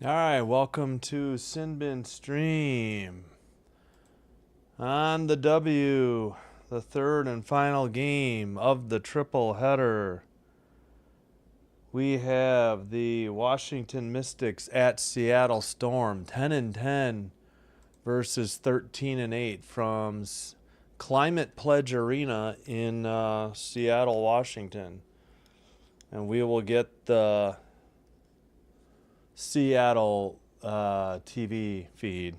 All right, welcome to Sinbin Stream. On the W, the third and final game of the triple header. We have the Washington Mystics at Seattle Storm, 10-10 versus 13-8 from Climate Pledge Arena in Seattle, Washington. And we will get the Seattle TV feed.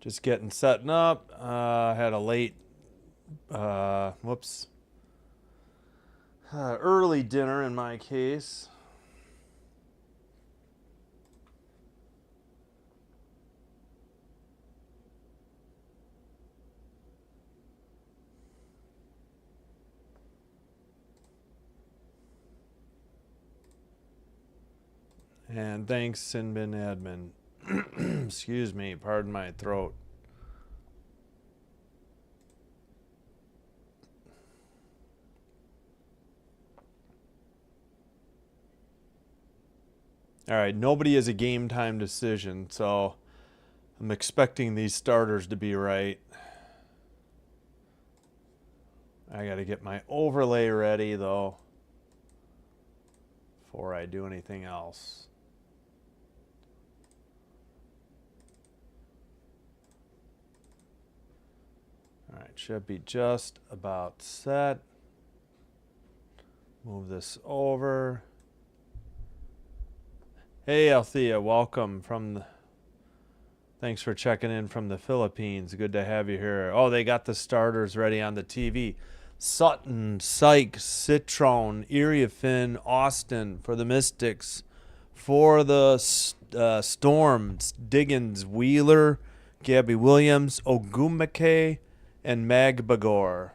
Just setting up. Had a late, early dinner in my case. And thanks, Sinbin Admin. Excuse me, pardon my throat. All right, nobody is a game time decision, so I'm expecting these starters to be right. I got to get my overlay ready, though, before I do anything else. All right, should be just about set. Move this over. Hey, Althea, welcome from the... Thanks for checking in from the Philippines. Good to have you here. Oh, they got the starters ready on the TV. Sutton, Sykes, Citron, Iriafin, Austin for the Mystics. For the Storm, Diggins, Wheeler, Gabby Williams, Ogumake, and Magbagor.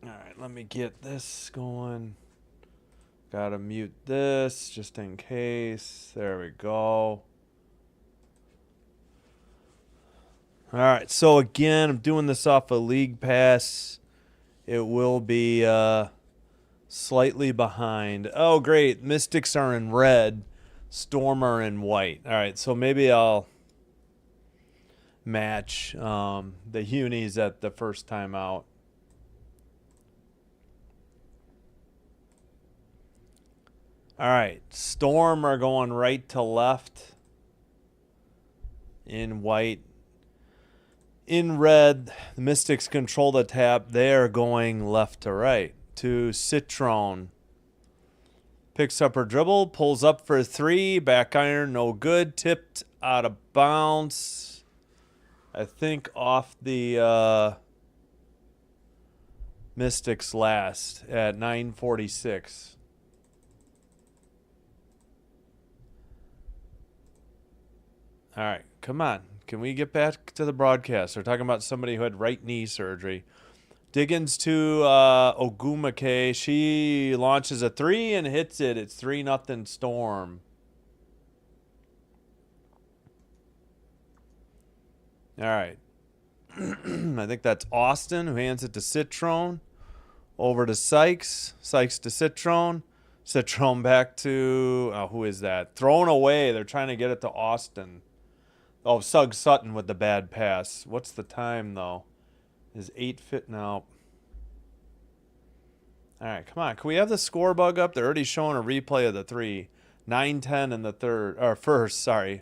All right, let me get this going. Gotta mute this just in case. There we go. All right, so again, I'm doing this off a League Pass. It will be slightly behind. Oh, great. Mystics are in red. Storm are in white. All right, so maybe I'll match the unis at the first time out. All right, Storm are going right to left in white. In red, the Mystics control the tap. They are going left to right to Citron. Picks up her dribble, pulls up for three, back iron, no good. Tipped out of bounds. I think off the Mystics last at 9:46. All right, come on. Can we get back to the broadcast? They're talking about somebody who had right knee surgery. Diggins to Ogumake. She launches a three and hits it. It's 3-0 Storm. All right. I think that's Austin who hands it to Citron. Over to Sykes. Sykes to Citron. Citron back to... who is that? Thrown away. They're trying to get it to Austin. Oh, Sugg Sutton with the bad pass. What's the time, though? Is 8 fit now? All right, come on. Can we have the score bug up? They're already showing a replay of the three. 9-10 in the third, or first, sorry.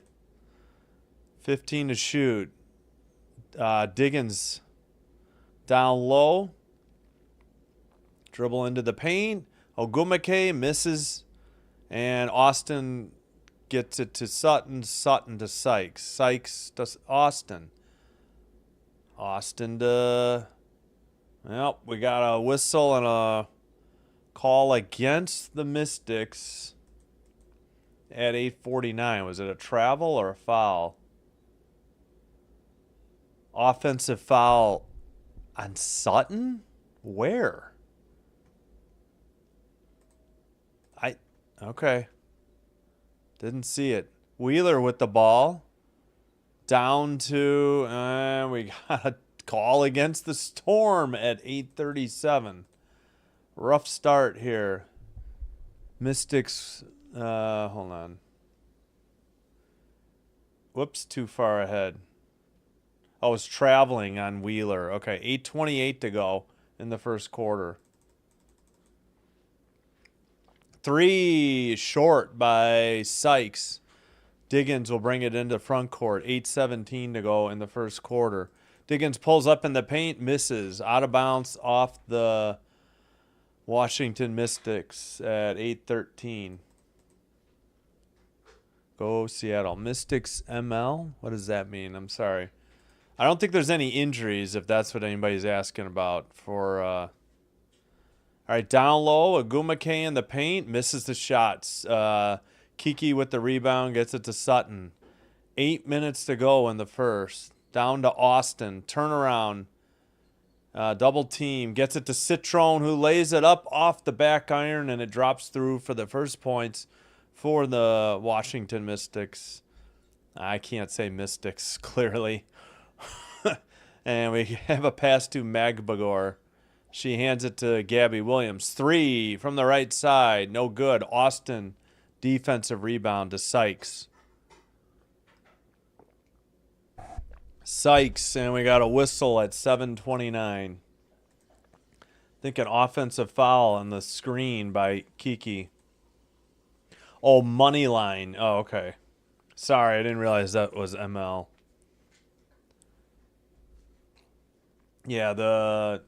15 to shoot. Diggins down low. Dribble into the paint. Ogumake misses. And Austin gets it to Sutton. Sutton to Sykes. Sykes to Austin. Austin to... Well, we got a whistle and a call against the Mystics at 8:49. Was it a travel or a foul? Offensive foul on Sutton? Where? Okay. Didn't see it. Wheeler with the ball. Down to, we got a call against the Storm at 8:37. Rough start here. Mystics, hold on. Whoops, too far ahead. I was traveling on Wheeler. Okay, 8:28 to go in the first quarter. 3 short by Sykes. Diggins will bring it into front court. 8:17 to go in the first quarter. Diggins pulls up in the paint, misses. Out of bounds off the Washington Mystics at 8:13. Go Seattle. Mystics ML? What does that mean? I'm sorry. I don't think there's any injuries, if that's what anybody's asking about. All right, down low, Agumake in the paint, misses the shots. Kiki with the rebound, gets it to Sutton. 8 minutes to go in the first. Down to Austin. Turnaround. Double team. Gets it to Citrone, who lays it up off the back iron, and it drops through for the first points for the Washington Mystics. I can't say Mystics, clearly. And we have a pass to Magbagor. She hands it to Gabby Williams. 3 from the right side. No good. Austin. Defensive rebound to Sykes. Sykes, and we got a whistle at 7:29. I think an offensive foul on the screen by Kiki. Oh, money line. Oh, okay. Sorry, I didn't realize that was ML. Yeah, I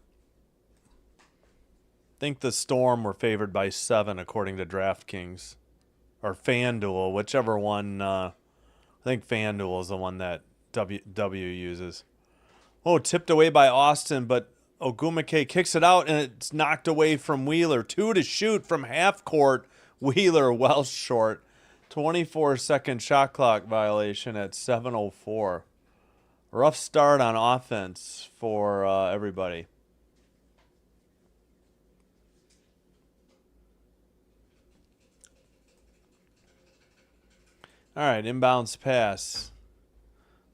think the Storm were favored by 7 according to DraftKings. Or FanDuel, whichever one. I think FanDuel is the one that W uses. Oh, tipped away by Austin, but Ogumake kicks it out, and it's knocked away from Wheeler. 2 to shoot from half court. Wheeler well short. 24-second shot clock violation at 7:04. Rough start on offense for everybody. All right, inbounds pass.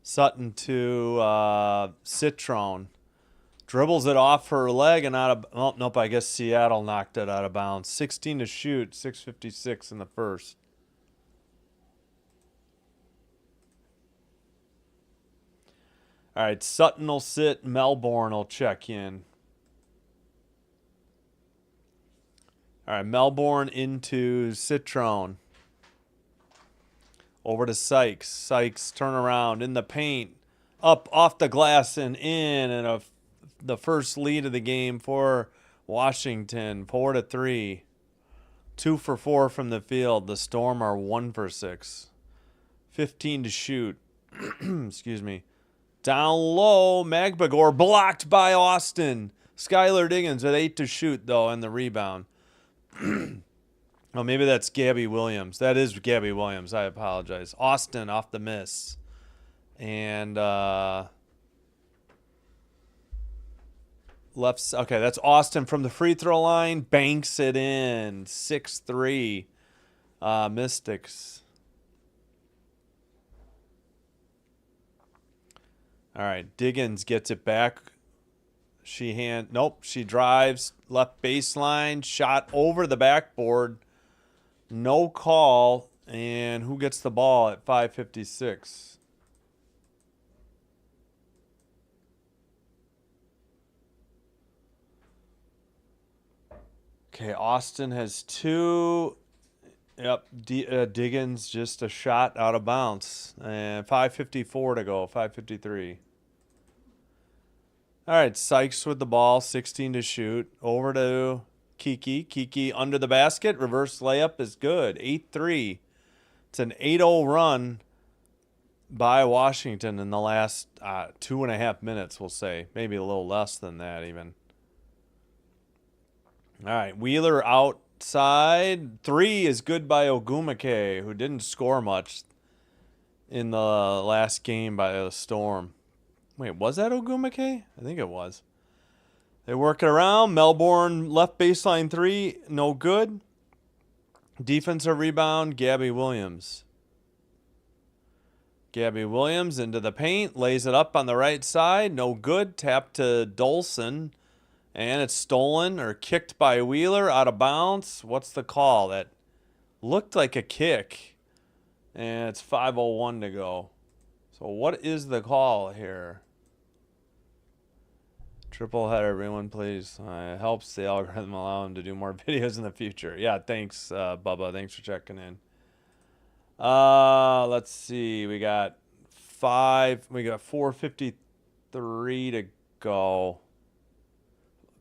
Sutton to Citrone. Dribbles it off her leg and out of... Oh, nope, I guess Seattle knocked it out of bounds. 16 to shoot, 6:56 in the first. All right, Sutton will sit. Melbourne will check in. All right, Melbourne into Citrone. Over to Sykes. Sykes turn around in the paint. Up off the glass and in. And the first lead of the game for Washington. 4-3. 2 for 4 from the field. The Storm are 1 for 6. 15 to shoot. Excuse me. Down low. Magbagor blocked by Austin. Skylar Diggins at 8 to shoot, though, and the rebound. Oh, maybe that's Gabby Williams. That is Gabby Williams. I apologize. Austin off the miss. And left. Okay, that's Austin from the free throw line. Banks it in. 6-3. Mystics. All right, Diggins gets it back. She drives left baseline. Shot over the backboard. No call, and who gets the ball at 5:56? Okay, Austin has 2. Yep, Diggins just a shot out of bounds, and 5:54 to go. 5:53. All right, Sykes with the ball, 16 to shoot. Over to Kiki. Kiki under the basket. Reverse layup is good. 8-3. It's an 8-0 run by Washington in the last 2.5 minutes, we'll say. Maybe a little less than that even. All right, Wheeler outside. 3 is good by Ogumake, who didn't score much in the last game by the Storm. Wait, was that Ogumake? I think it was. They work it around. Melbourne left baseline 3, no good. Defensive rebound, Gabby Williams. Gabby Williams into the paint, lays it up on the right side. No good. Tap to Dolson. And it's stolen or kicked by Wheeler out of bounds. What's the call? That looked like a kick. And it's 5:01 to go. So what is the call here? Triple header, everyone, please. It helps the algorithm allow him to do more videos in the future. Yeah, thanks, Bubba. Thanks for checking in. Let's see. We got 4:53 to go.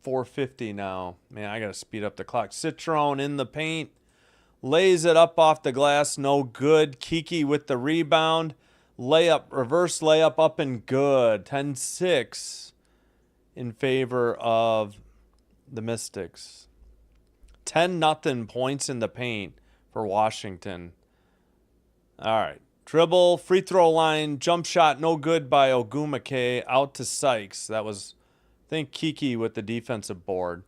4:50 now. Man, I got to speed up the clock. Citrone in the paint. Lays it up off the glass. No good. Kiki with the rebound. Layup, reverse layup up and good. 10-6 in favor of the Mystics. 10-0 points in the paint for Washington. All right. Dribble, free throw line, jump shot, no good by Ogumake, out to Sykes. That was, I think, Kiki with the defensive board.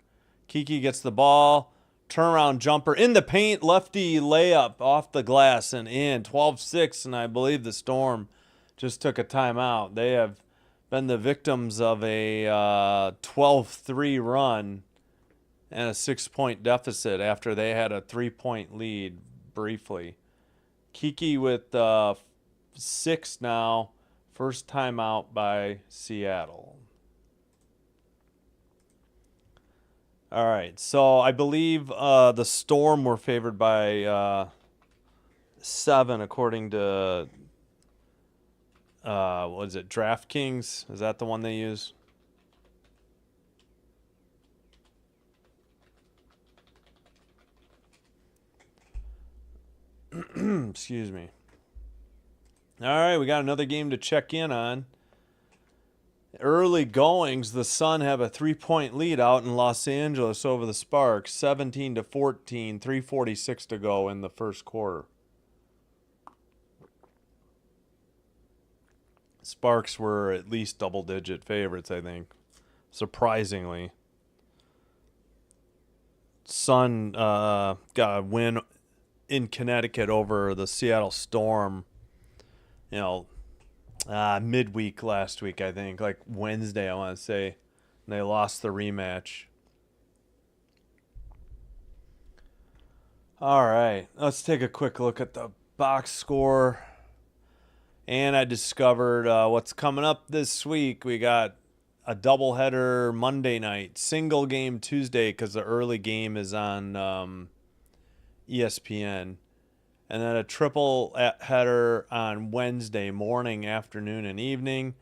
Kiki gets the ball, turnaround jumper in the paint, lefty layup off the glass and in. 12-6, and I believe the Storm just took a timeout. They have been the victims of a 12-3 run and a 6-point deficit after they had a 3-point lead briefly. Kiki with 6 now. First timeout by Seattle. All right, so I believe the Storm were favored by 7 according to, what is it, DraftKings? Is that the one they use? Excuse me. All right, we got another game to check in on. Early goings, the Sun have a 3-point lead out in Los Angeles over the Sparks, 17-14, 3:46 to go in the first quarter. Sparks were at least double-digit favorites, I think, surprisingly. Sun got a win in Connecticut over the Seattle Storm, midweek last week, I think, like Wednesday, I want to say. And they lost the rematch. All right, let's take a quick look at the box score. And I discovered what's coming up this week. We got a doubleheader Monday night, single game Tuesday because the early game is on ESPN. And then a triple header on Wednesday morning, afternoon, and evening.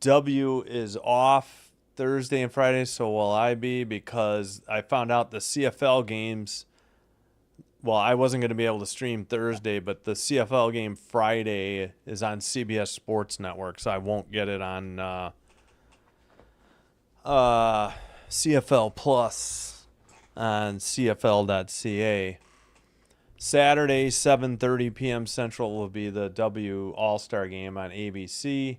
W is off Thursday and Friday, so will I be, because I found out the CFL games, well, I wasn't going to be able to stream Thursday, but the CFL game Friday is on CBS Sports Network, so I won't get it on CFL Plus on CFL.ca. Saturday, 7:30 p.m. Central will be the W All-Star game on ABC.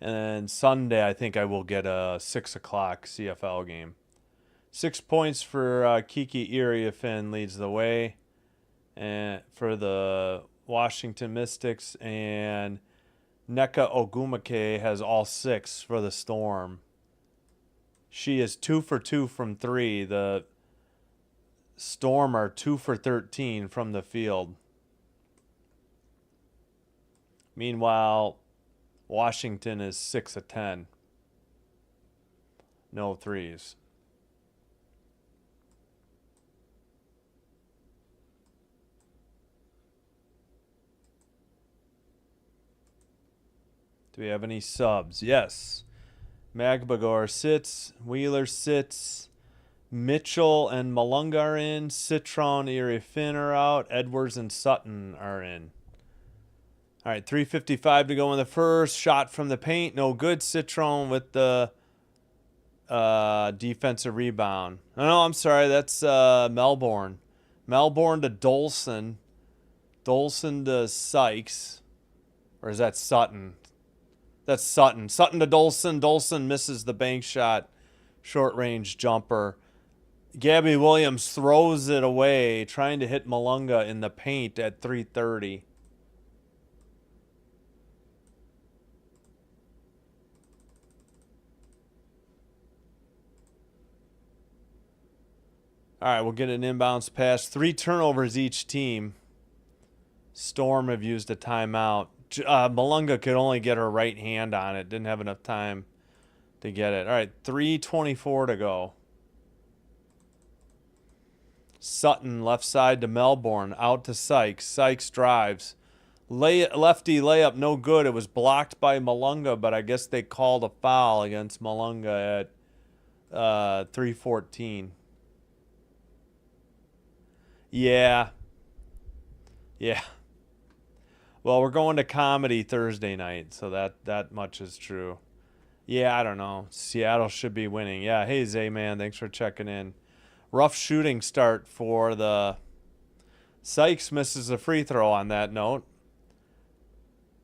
And then Sunday, I think I will get a 6 o'clock CFL game. 6 points for Kiki Iriefin leads the way and for the Washington Mystics. And Nneka Ogumake has all 6 for the Storm. She is 2 for 2 from 3. The Storm are 2 for 13 from the field. Meanwhile, Washington is 6 of 10. No threes. Do we have any subs? Yes. Magbagor sits. Wheeler sits. Mitchell and Malunga are in. Citron, Iriefin are out. Edwards and Sutton are in. All right, 3:55 to go in the first. Shot from the paint. No good. Citron with the defensive rebound. No, I'm sorry. That's Melbourne. Melbourne to Dolson. Dolson to Sykes. Or is that Sutton? That's Sutton. Sutton to Dolson. Dolson misses the bank shot. Short-range jumper. Gabby Williams throws it away, trying to hit Malunga in the paint at 3:30. All right, we'll get an inbounds pass. 3 turnovers each team. Storm have used a timeout. Malunga could only get her right hand on it. Didn't have enough time to get it. All right, 3:24 to go. Sutton left side to Melbourne. Out to Sykes. Sykes drives. Lefty layup, no good. It was blocked by Malunga, but I guess they called a foul against Malunga at 3:14. Yeah. Yeah. Well, we're going to comedy Thursday night, so that much is true. Yeah, I don't know. Seattle should be winning. Yeah, hey, Zayman, thanks for checking in. Rough shooting start for the Sykes misses a free throw on that note.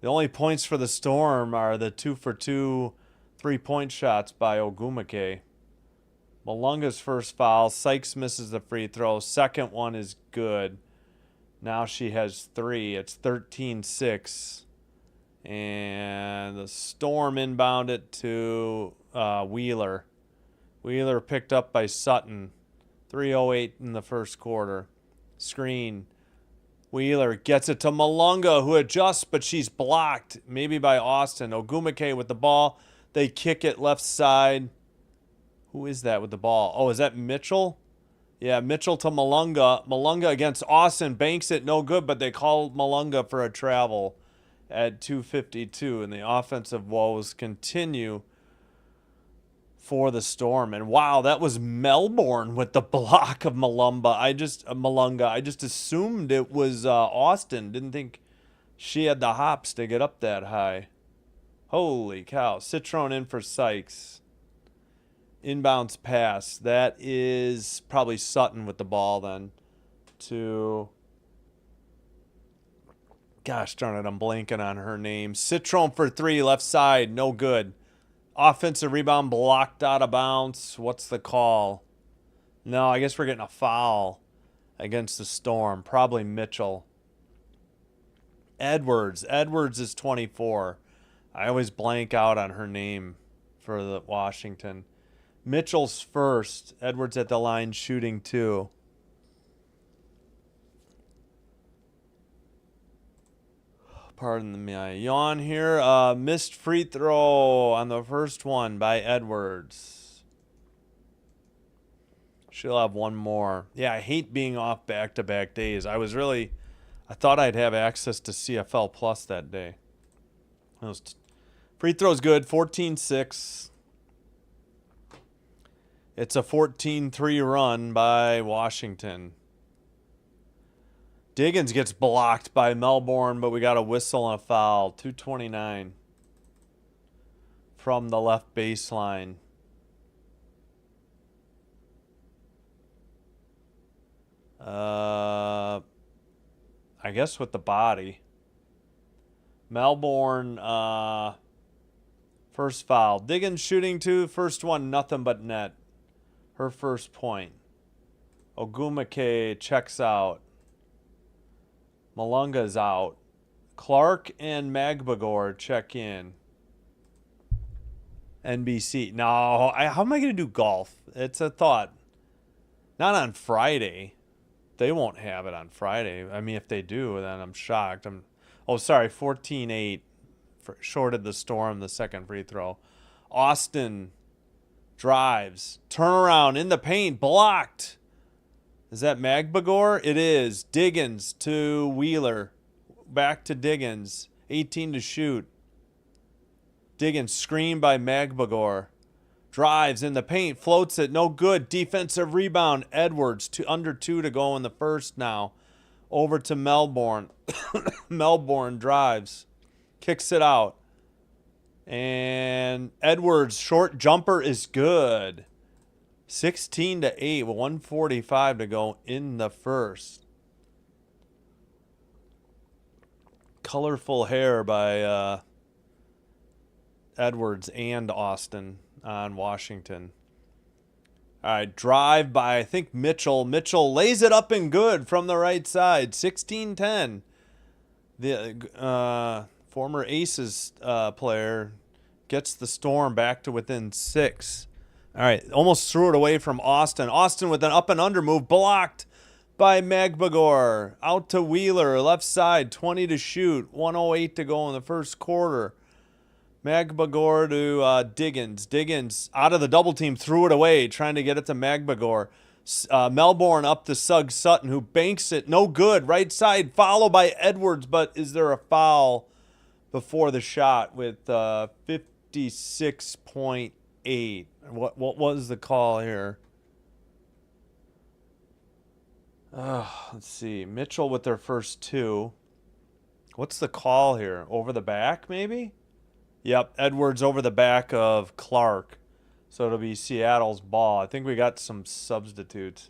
The only points for the Storm are the 2-for-2 3-point shots by Ogumake. Malunga's first foul. Sykes misses the free throw. Second one is good. Now she has 3. It's 13-6. And the Storm inbound it to Wheeler. Wheeler picked up by Sutton. 3:08 in the first quarter. Screen. Wheeler gets it to Malunga, who adjusts, but she's blocked. Maybe by Austin. Ogumake with the ball. They kick it left side. Who is that with the ball? Oh, is that Mitchell? Yeah, Mitchell to Malunga. Malunga against Austin. Banks it, no good, but they call Malunga for a travel at 2:52. And the offensive woes continue for the Storm. And wow, that was Melbourne with the block of Malunga. I just assumed it was Austin. Didn't think she had the hops to get up that high. Holy cow. Citron in for Sykes. Inbounds pass. That is probably Sutton with the ball then. To, gosh darn it, I'm blanking on her name. Citron for 3, left side, no good. Offensive rebound blocked out of bounds. What's the call? No, I guess we're getting a foul against the Storm. Probably Mitchell. Edwards. Edwards is 24. I always blank out on her name for the Washington. Mitchell's first. Edwards at the line shooting 2. Pardon my yawn here. Missed free throw on the first one by Edwards. She'll have one more. Yeah, I hate being off back-to-back days. I thought I'd have access to CFL Plus that day. Free throw's good. 14-6. It's a 14-3 run by Washington. Diggins gets blocked by Melbourne, but we got a whistle and a foul. 2:29 from the left baseline. I guess with the body. Melbourne, first foul. Diggins shooting 2. First one, nothing but net. Her first point. Ogumake checks out. Malunga's out. Clark and Magbagor check in. NBC. No, how am I going to do golf? It's a thought. Not on Friday. They won't have it on Friday. I mean, if they do, then I'm shocked. 14-8. Shorted the Storm the second free throw. Austin drives. Turnaround in the paint. Blocked. Is that Magbagor? It is. Diggins to Wheeler. Back to Diggins. 18 to shoot. Diggins screened by Magbagor. Drives in the paint. Floats it. No good. Defensive rebound. Edwards. Under 2 to go in the first now. Over to Melbourne. Melbourne drives. Kicks it out. And Edwards' short jumper is good. 16-8 with 1:45 to go in the first. Colorful hair by Edwards and Austin on Washington. All right, drive by, I think, Mitchell. Mitchell lays it up and good from the right side. 16-10. The former Aces player gets the Storm back to within 6. All right, almost threw it away from Austin. Austin with an up and under move, blocked by Magbagor. Out to Wheeler, left side, 20 to shoot, 1:08 to go in the first quarter. Magbagor to Diggins. Diggins out of the double team, threw it away, trying to get it to Magbagor. Melbourne up to Suggs Sutton, who banks it. No good. Right side, followed by Edwards, but is there a foul before the shot with 56.8? What was the call here? Let's see. Mitchell with their first two. What's the call here? Over the back, maybe? Yep, Edwards over the back of Clark. So it'll be Seattle's ball. I think we got some substitutes.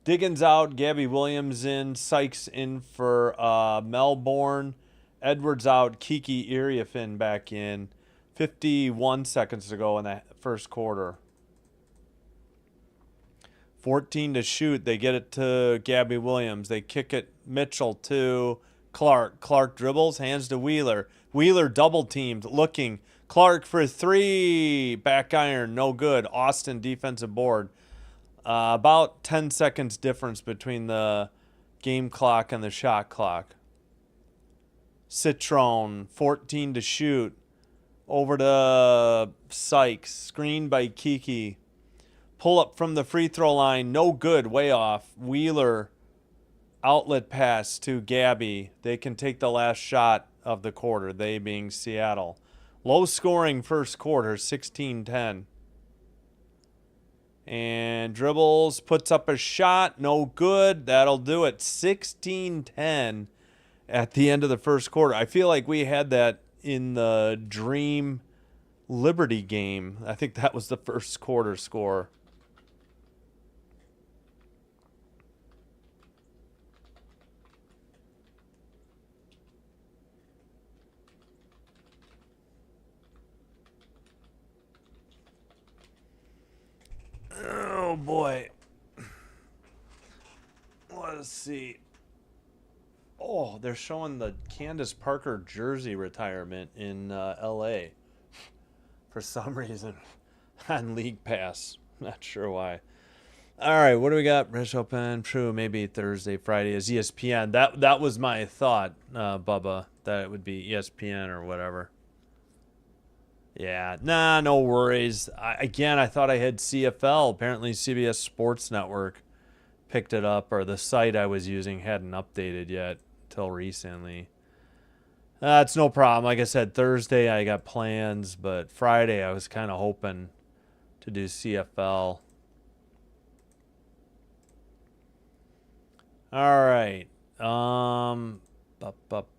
Diggins out, Gabby Williams in, Sykes in for Melbourne. Edwards out, Kiki Iriafin back in. 51 seconds to go in the first quarter. 14 to shoot. They get it to Gabby Williams. They kick it Mitchell to Clark. Clark dribbles, hands to Wheeler. Wheeler double teamed, looking. Clark for three. Back iron, no good. Austin defensive board. About 10 seconds difference between the game clock and the shot clock. Citron, 14 to shoot. Over to Sykes. Screened by Kiki. Pull up from the free throw line. No good. Way off. Wheeler. Outlet pass to Gabby. They can take the last shot of the quarter. They being Seattle. Low scoring first quarter. 16-10. And dribbles. Puts up a shot. No good. That'll do it. 16-10 at the end of the first quarter. I feel like we had that in the Dream Liberty game. I think that was the first quarter score. Oh boy. Let's see. Oh, they're showing the Candace Parker jersey retirement in L.A. for some reason on League Pass. Not sure why. All right, what do we got? British Open, true, maybe Thursday, Friday is ESPN. That was my thought, Bubba, that it would be ESPN or whatever. Yeah, nah, no worries. I thought I had CFL. Apparently CBS Sports Network picked it up, or the site I was using hadn't updated yet till recently. It's no problem. Like I said, Thursday I got plans, but Friday I was kind of hoping to do CFL. All right.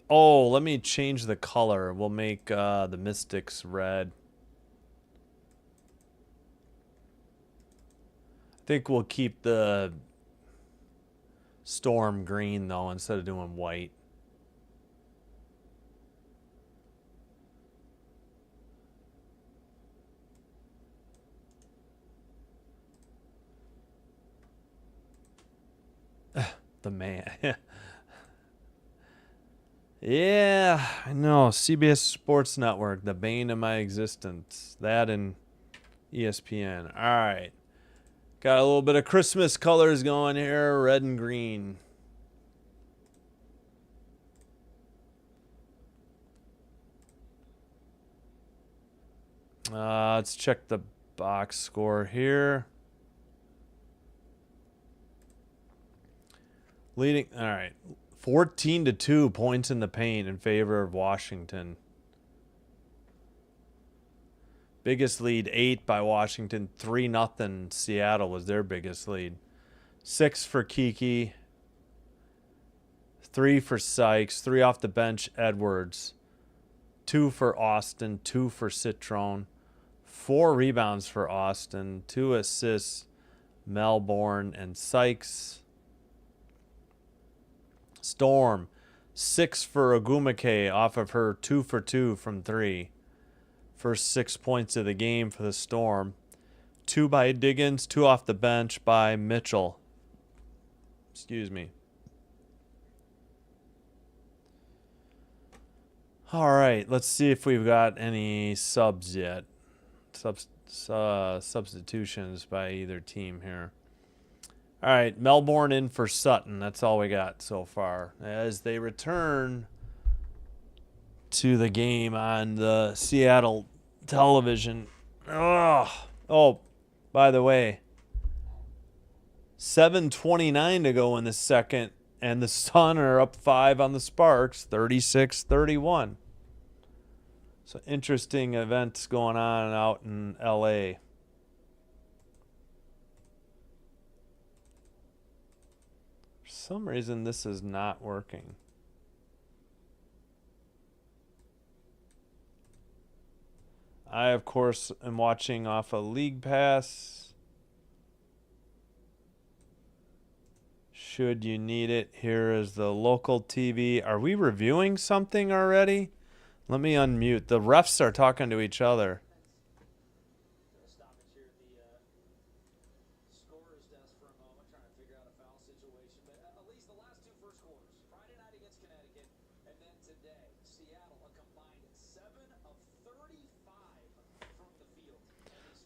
Oh, let me change the color. We'll make the Mystics red. I think we'll keep the Storm green, though, instead of doing white. The man. Yeah, I know. CBS Sports Network, the bane of my existence. That and ESPN. All right. Got a little bit of Christmas colors going here, red and green. Let's check the box score here. Leading, all right, 14-2 points in the paint in favor of Washington. Biggest lead, 8 by Washington. 3-0 Seattle was their biggest lead. 6 for Kiki. 3 for Sykes. 3 off the bench, Edwards. 2 for Austin. 2 for Citron. 4 rebounds for Austin. 2 assists, Melbourne and Sykes. Storm, 6 for Ogumake off of her 2 for 2 from 3. First 6 points of the game for the Storm. 2 by Diggins, 2 off the bench by Mitchell. Excuse me. All right, let's see if we've got any subs yet. substitutions by either team here. All right, Melbourne in for Sutton. That's all we got so far. As they return to the game on the Seattle television. Oh, by the way, 7:29 to go in the second, and the Sun are up 5 on the Sparks, 36-31. So interesting events going on out in LA. For some reason, this is not working. I, of course, am watching off a League Pass. Should you need it, here is the local TV. Are we reviewing something already? Let me unmute. The refs are talking to each other.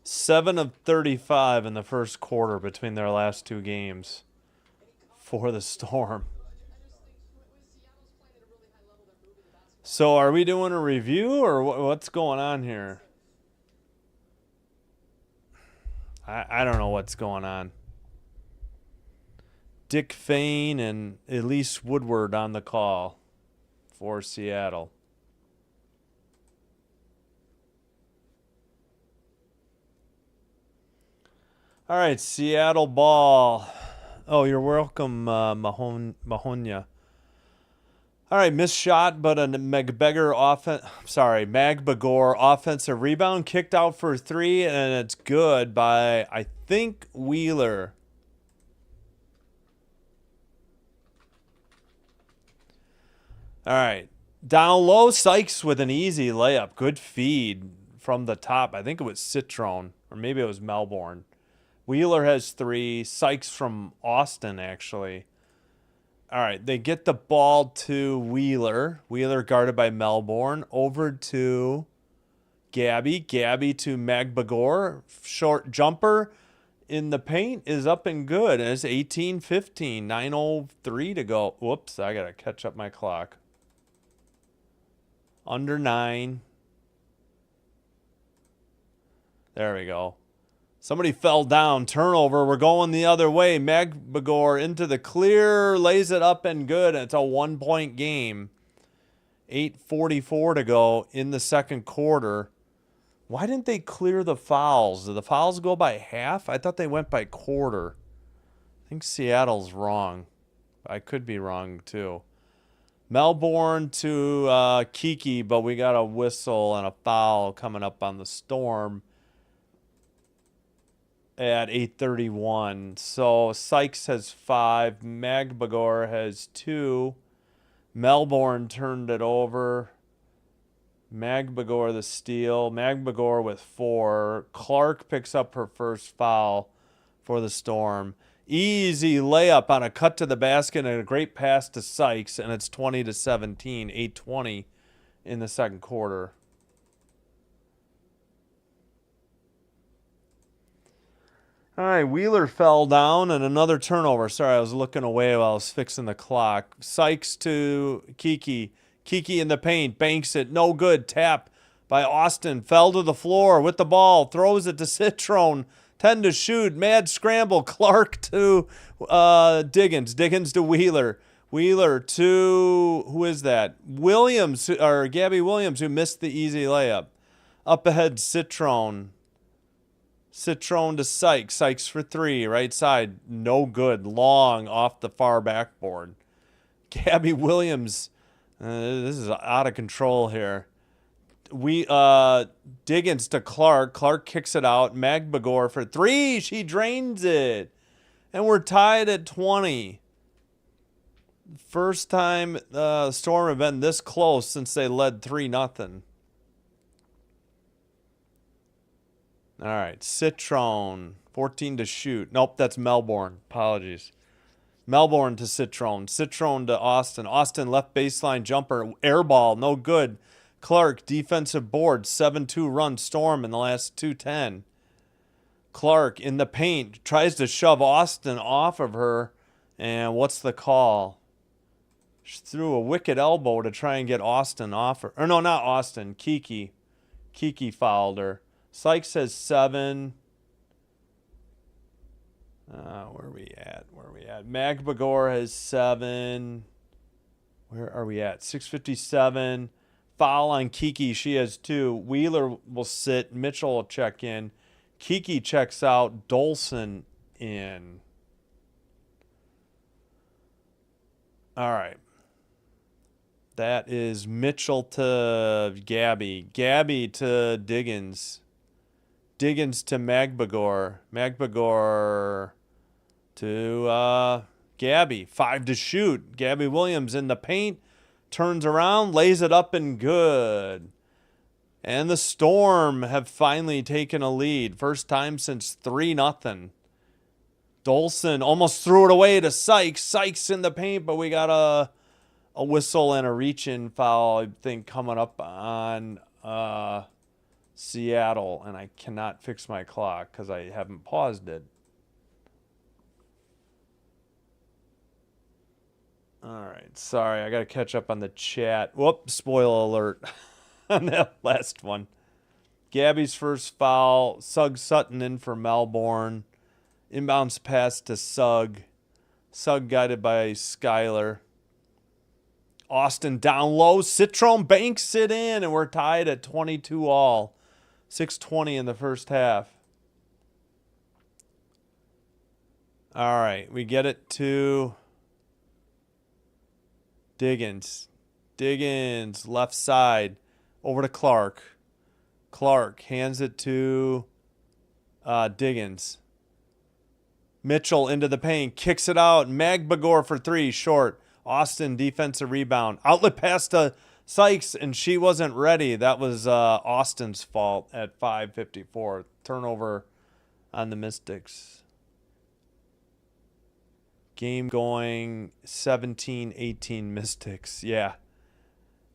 Seven of 35 in the first quarter between their last two games for the Storm. So are we doing a review or what's going on here? I don't know what's going on. Dick Fain and Elise Woodward on the call for Seattle. All right, Seattle ball. Oh, you're welcome, Mahonia. All right, missed shot, but a Magbegor Magbegor offensive rebound, kicked out for 3, and it's good by, I think, Wheeler. All right, down low, Sykes with an easy layup. Good feed from the top. I think it was Citron, or maybe it was Melbourne. Wheeler has 3. Sykes from Austin, actually. All right, they get the ball to Wheeler. Wheeler guarded by Melbourne. Over to Gabby. Gabby to Magbegor. Short jumper in the paint is up and good. And it's 18-15. 9:03 to go. Whoops, I got to catch up my clock. Under 9. There we go. Somebody fell down. Turnover. We're going the other way. Magbegor into the clear. Lays it up and good. And it's a 1-point game. 8:44 to go in the second quarter. Why didn't they clear the fouls? Did the fouls go by half? I thought they went by quarter. I think Seattle's wrong. I could be wrong too. Melbourne to Kiki, but we got a whistle and a foul coming up on the Storm at 8:31. So Sykes has 5. Magbegor has 2. Melbourne turned it over. Magbegor the steal. Magbegor with 4. Clark picks up her first foul for the Storm. Easy layup on a cut to the basket and a great pass to Sykes, and it's 20-17. 8:20 in the second quarter. All right, Wheeler fell down and another turnover. Sorry, I was looking away while I was fixing the clock. Sykes to Kiki. Kiki in the paint, banks it, no good. Tap by Austin, fell to the floor with the ball, throws it to Citron. 10 to shoot, mad scramble. Clark to Diggins. Diggins to Wheeler. Wheeler to, who is that? Williams, or Gabby Williams, who missed the easy layup. Up ahead, Citron. Citron to Sykes. Sykes for 3. Right side. No good. Long off the far backboard. Gabby Williams. This is out of control here. Diggins to Clark. Clark kicks it out. Magbegor for 3. She drains it. And we're tied at 20. First time Storm have been this close since they led 3-0. All right, Citron, 14 to shoot. Nope, that's Melbourne. Apologies. Melbourne to Citron. Citron to Austin. Austin left baseline jumper. Air ball, no good. Clark, defensive board. 7-2 run Storm in the last 2:10. Clark in the paint. Tries to shove Austin off of her. And what's the call? She threw a wicked elbow to try and get Austin off her. Or no, not Austin. Kiki. Kiki fouled her. Sykes has 7. Where are we at? Magbagor has 7. Where are we at? 6:57. Foul on Kiki. She has 2. Wheeler will sit. Mitchell will check in. Kiki checks out. Dolson in. All right. That is Mitchell to Gabby. Gabby to Diggins. Diggins to Magbagor. Magbagor to Gabby. 5 to shoot. Gabby Williams in the paint. Turns around. Lays it up and good. And the Storm have finally taken a lead. First time since 3-0. Dolson almost threw it away to Sykes. Sykes in the paint, but we got a whistle and a reach-in foul, I think, coming up on Seattle. And I cannot fix my clock because I haven't paused it. All right. Sorry, I got to catch up on the chat. Whoop, spoiler alert on that last one. Gabby's first foul. Sugg Sutton in for Melbourne. Inbounds pass to Sugg. Sugg guided by Skyler. Austin down low. Citron banks it in, and we're tied at 22 all. 6:20 in the first half. All right, we get it to Diggins. Diggins, left side. Over to Clark. Clark hands it to Diggins. Mitchell into the paint. Kicks it out. Magbagor for 3. Short. Austin defensive rebound. Outlet pass to Sykes, and she wasn't ready. That was Austin's fault at 5:54. Turnover on the Mystics. Game going 17-18 Mystics. Yeah.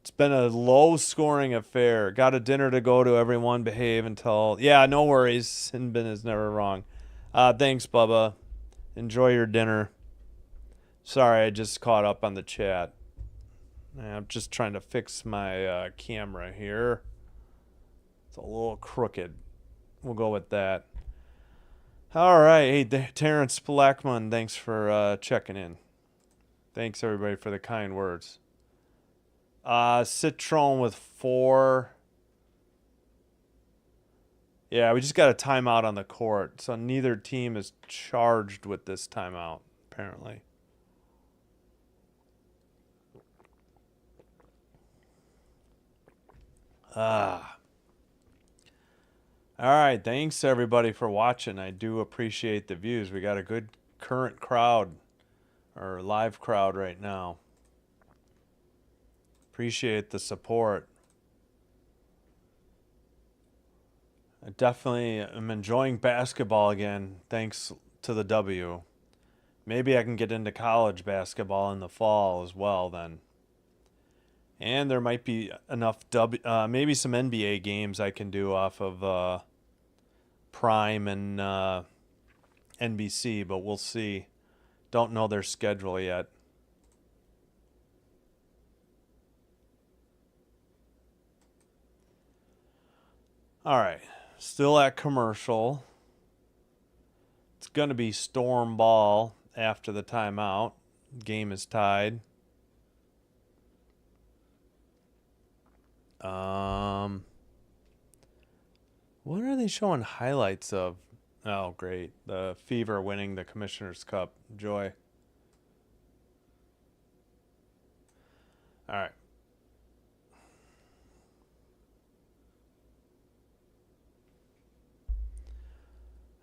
It's been a low-scoring affair. Got a dinner to go to. Everyone behave until... Yeah, no worries. Sinbin is never wrong. Thanks, Bubba. Enjoy your dinner. Sorry, I just caught up on the chat. I'm just trying to fix my camera here. It's a little crooked. We'll go with that. All right. Hey, Terrence Blackman, thanks for checking in. Thanks, everybody, for the kind words. Citron with 4. Yeah, we just got a timeout on the court, so neither team is charged with this timeout, apparently. All right, thanks everybody for watching. I do appreciate the views. We got a good current crowd, or live crowd right now. Appreciate the support. I definitely am enjoying basketball again, thanks to the W. Maybe I can get into college basketball in the fall as well then. And there might be enough maybe some NBA games I can do off of Prime and NBC, but we'll see. Don't know their schedule yet. All right. Still at commercial. It's going to be Storm ball after the timeout. Game is tied. What are they showing highlights of? Oh, great. The Fever winning the Commissioner's Cup. Joy. All right.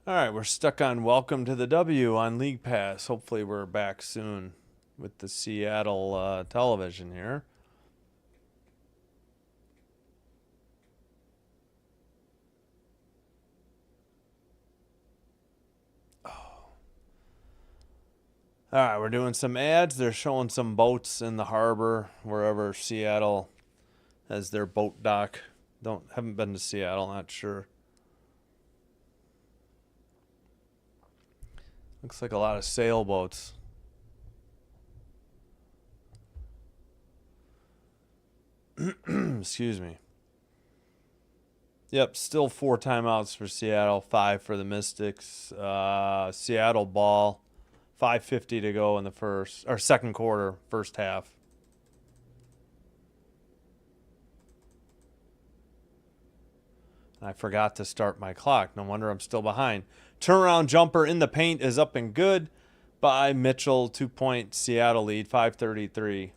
All right, we're stuck on Welcome to the W on League Pass. Hopefully we're back soon with the Seattle television here. Oh. All right, we're doing some ads. They're showing some boats in the harbor, wherever Seattle has their boat dock. Haven't been to Seattle, not sure. Looks like a lot of sailboats. Excuse me. Yep, still 4 timeouts for Seattle, 5 for the Mystics. Seattle ball, 5:50 to go in the second quarter, first half. I forgot to start my clock. No wonder I'm still behind. Turnaround jumper in the paint is up and good by Mitchell. 2-point Seattle lead, 5:33.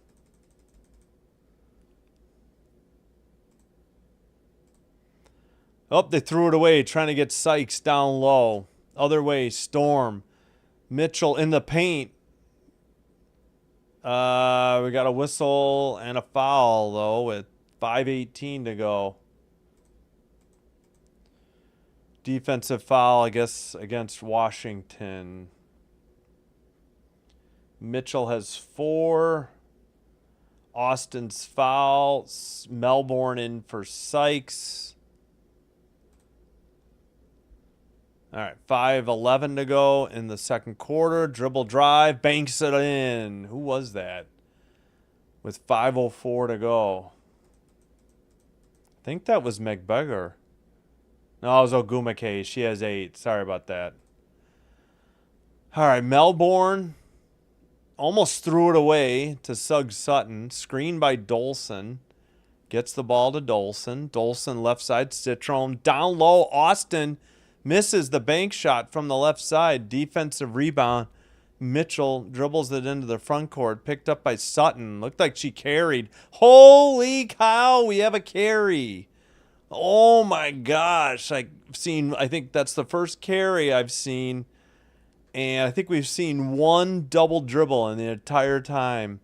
Oh, they threw it away, trying to get Sykes down low. Other way, Storm. Mitchell in the paint. We got a whistle and a foul, though, with 5:18 to go. Defensive foul, I guess, against Washington. Mitchell has 4. Austin's foul. Melbourne in for Sykes. All right, 5:11 to go in the second quarter. Dribble drive, banks it in. Who was that? With 5:04 to go. I think that was McBeggar. No, it was Ogumake. She has 8. Sorry about that. All right, Melbourne almost threw it away to Suggs Sutton. Screened by Dolson. Gets the ball to Dolson. Dolson left side, Citron. Down low, Austin misses the bank shot from the left side. Defensive rebound. Mitchell dribbles it into the front court. Picked up by Sutton. Looked like she carried. Holy cow, we have a carry. Oh my gosh. I think that's the first carry I've seen. And I think we've seen one double dribble in the entire time.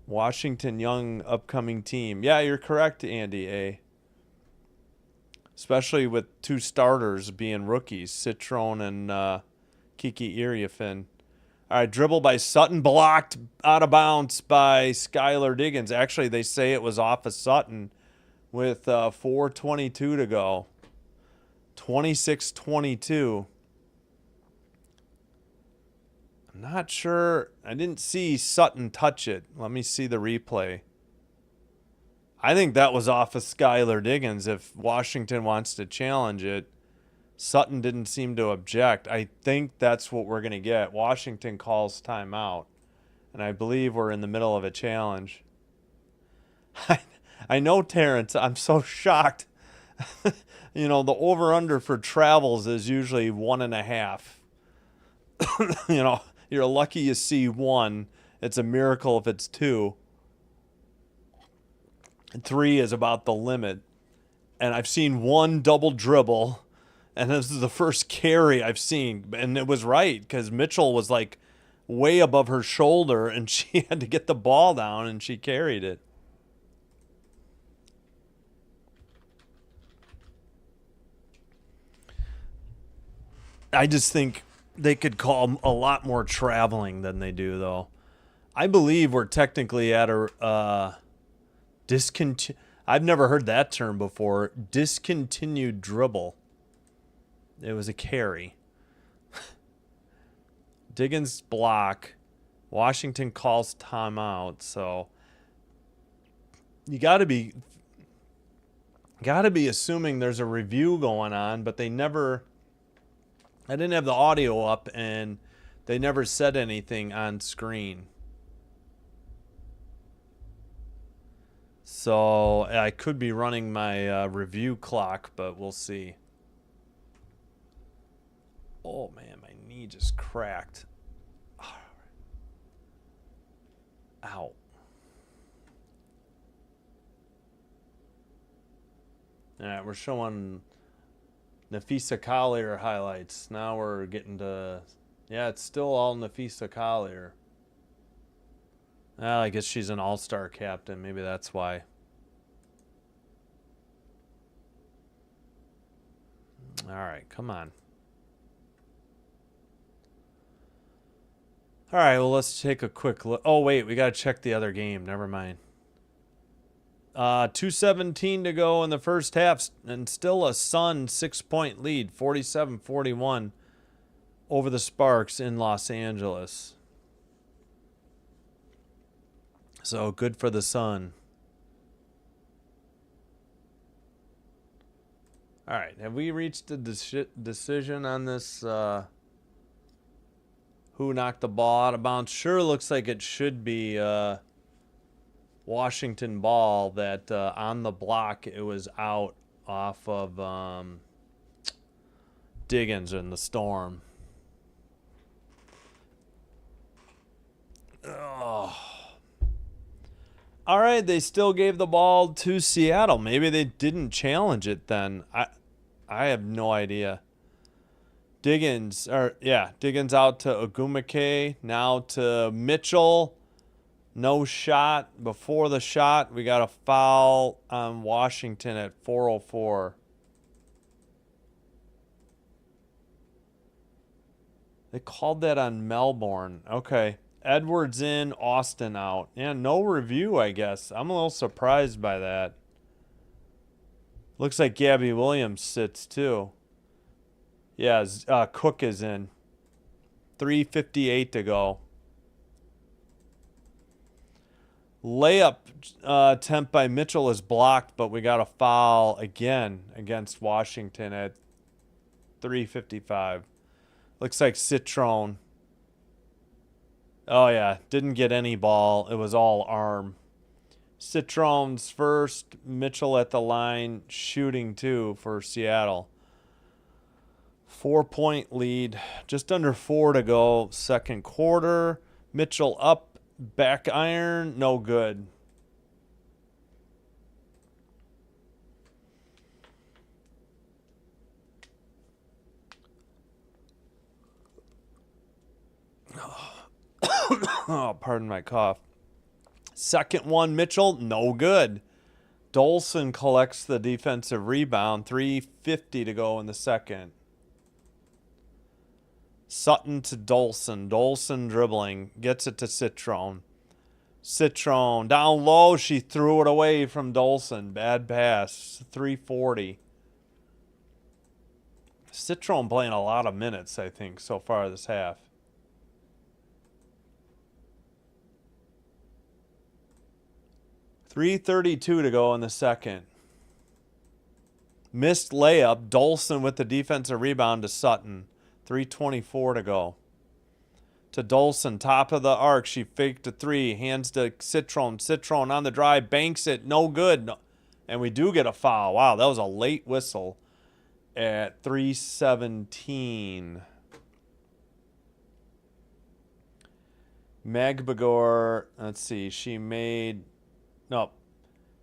Washington, young, upcoming team. Yeah, you're correct, Andy A. Especially with 2 starters being rookies, Citron and Kiki Iriafin. All right, dribble by Sutton, blocked out of bounds by Skylar Diggins. Actually, they say it was off of Sutton with 4:22 to go. 26-22. I'm not sure. I didn't see Sutton touch it. Let me see the replay. I think that was off of Skylar Diggins. If Washington wants to challenge it, Sutton didn't seem to object. I think that's what we're going to get. Washington calls timeout, and I believe we're in the middle of a challenge. I know, Terrence. I'm so shocked. You know, the over-under for travels is usually 1.5. You know, you're lucky you see 1. It's a miracle if it's 2. 3 is about the limit. And I've seen 1 double dribble, and this is the first carry I've seen. And it was right, because Mitchell was like way above her shoulder, and she had to get the ball down, and she carried it. I just think they could call a lot more traveling than they do, though. I believe we're technically at a I've never heard that term before. Discontinued dribble. It was a carry. Diggins block. Washington calls timeout. So you got to be assuming there's a review going on, but they never. I didn't have the audio up, and they never said anything on screen. So I could be running my review clock, but we'll see. Oh, man, my knee just cracked. Ow. All right, we're showing Nafisa Collier highlights. Now we're getting to... Yeah, it's still all Nafisa Collier. Well, I guess she's an all-star captain. Maybe that's why. All right, come on. All right, well, let's take a quick look. Oh, wait, we got to check the other game. Never mind. 2:17 to go in the first half, and still a Sun 6-point lead, 47-41. over the Sparks in Los Angeles. So good for the Sun. All right, have we reached a decision on this? Who knocked the ball out of bounds? Sure looks like it should be Washington ball that on the block it was out off of Diggins in the Storm. Oh. All right, they still gave the ball to Seattle. Maybe they didn't challenge it then. I have no idea. Diggins out to Ogumake, now to Mitchell. No shot. Before the shot, we got a foul on Washington at 4:04. They called that on Melbourne. Okay. Edwards in, Austin out. Yeah, no review, I guess. I'm a little surprised by that. Looks like Gabby Williams sits too. Yeah, Cook is in. 3:58 to go. Layup attempt by Mitchell is blocked, but we got a foul again against Washington at 3:55. Looks like Citron. Oh, yeah. Didn't get any ball. It was all arm. Citron's first. Mitchell at the line. Shooting, too, for Seattle. 4-point lead. Just under 4 to go. Second quarter. Mitchell up. Back iron. No good. Oh, pardon my cough. Second one, Mitchell, no good. Dolson collects the defensive rebound. 3:50 to go in the second. Sutton to Dolson. Dolson dribbling. Gets it to Citron. Citron down low. She threw it away from Dolson. Bad pass. 3:40. Citron playing a lot of minutes, I think, so far this half. .332 to go in the second. Missed layup. Dolson with the defensive rebound to Sutton. 3:24 to go. To Dolson, top of the arc. She faked a three. Hands to Citron. Citron on the drive. Banks it. No good. And we do get a foul. Wow, that was a late whistle at 3:17. Magbagor, let's see.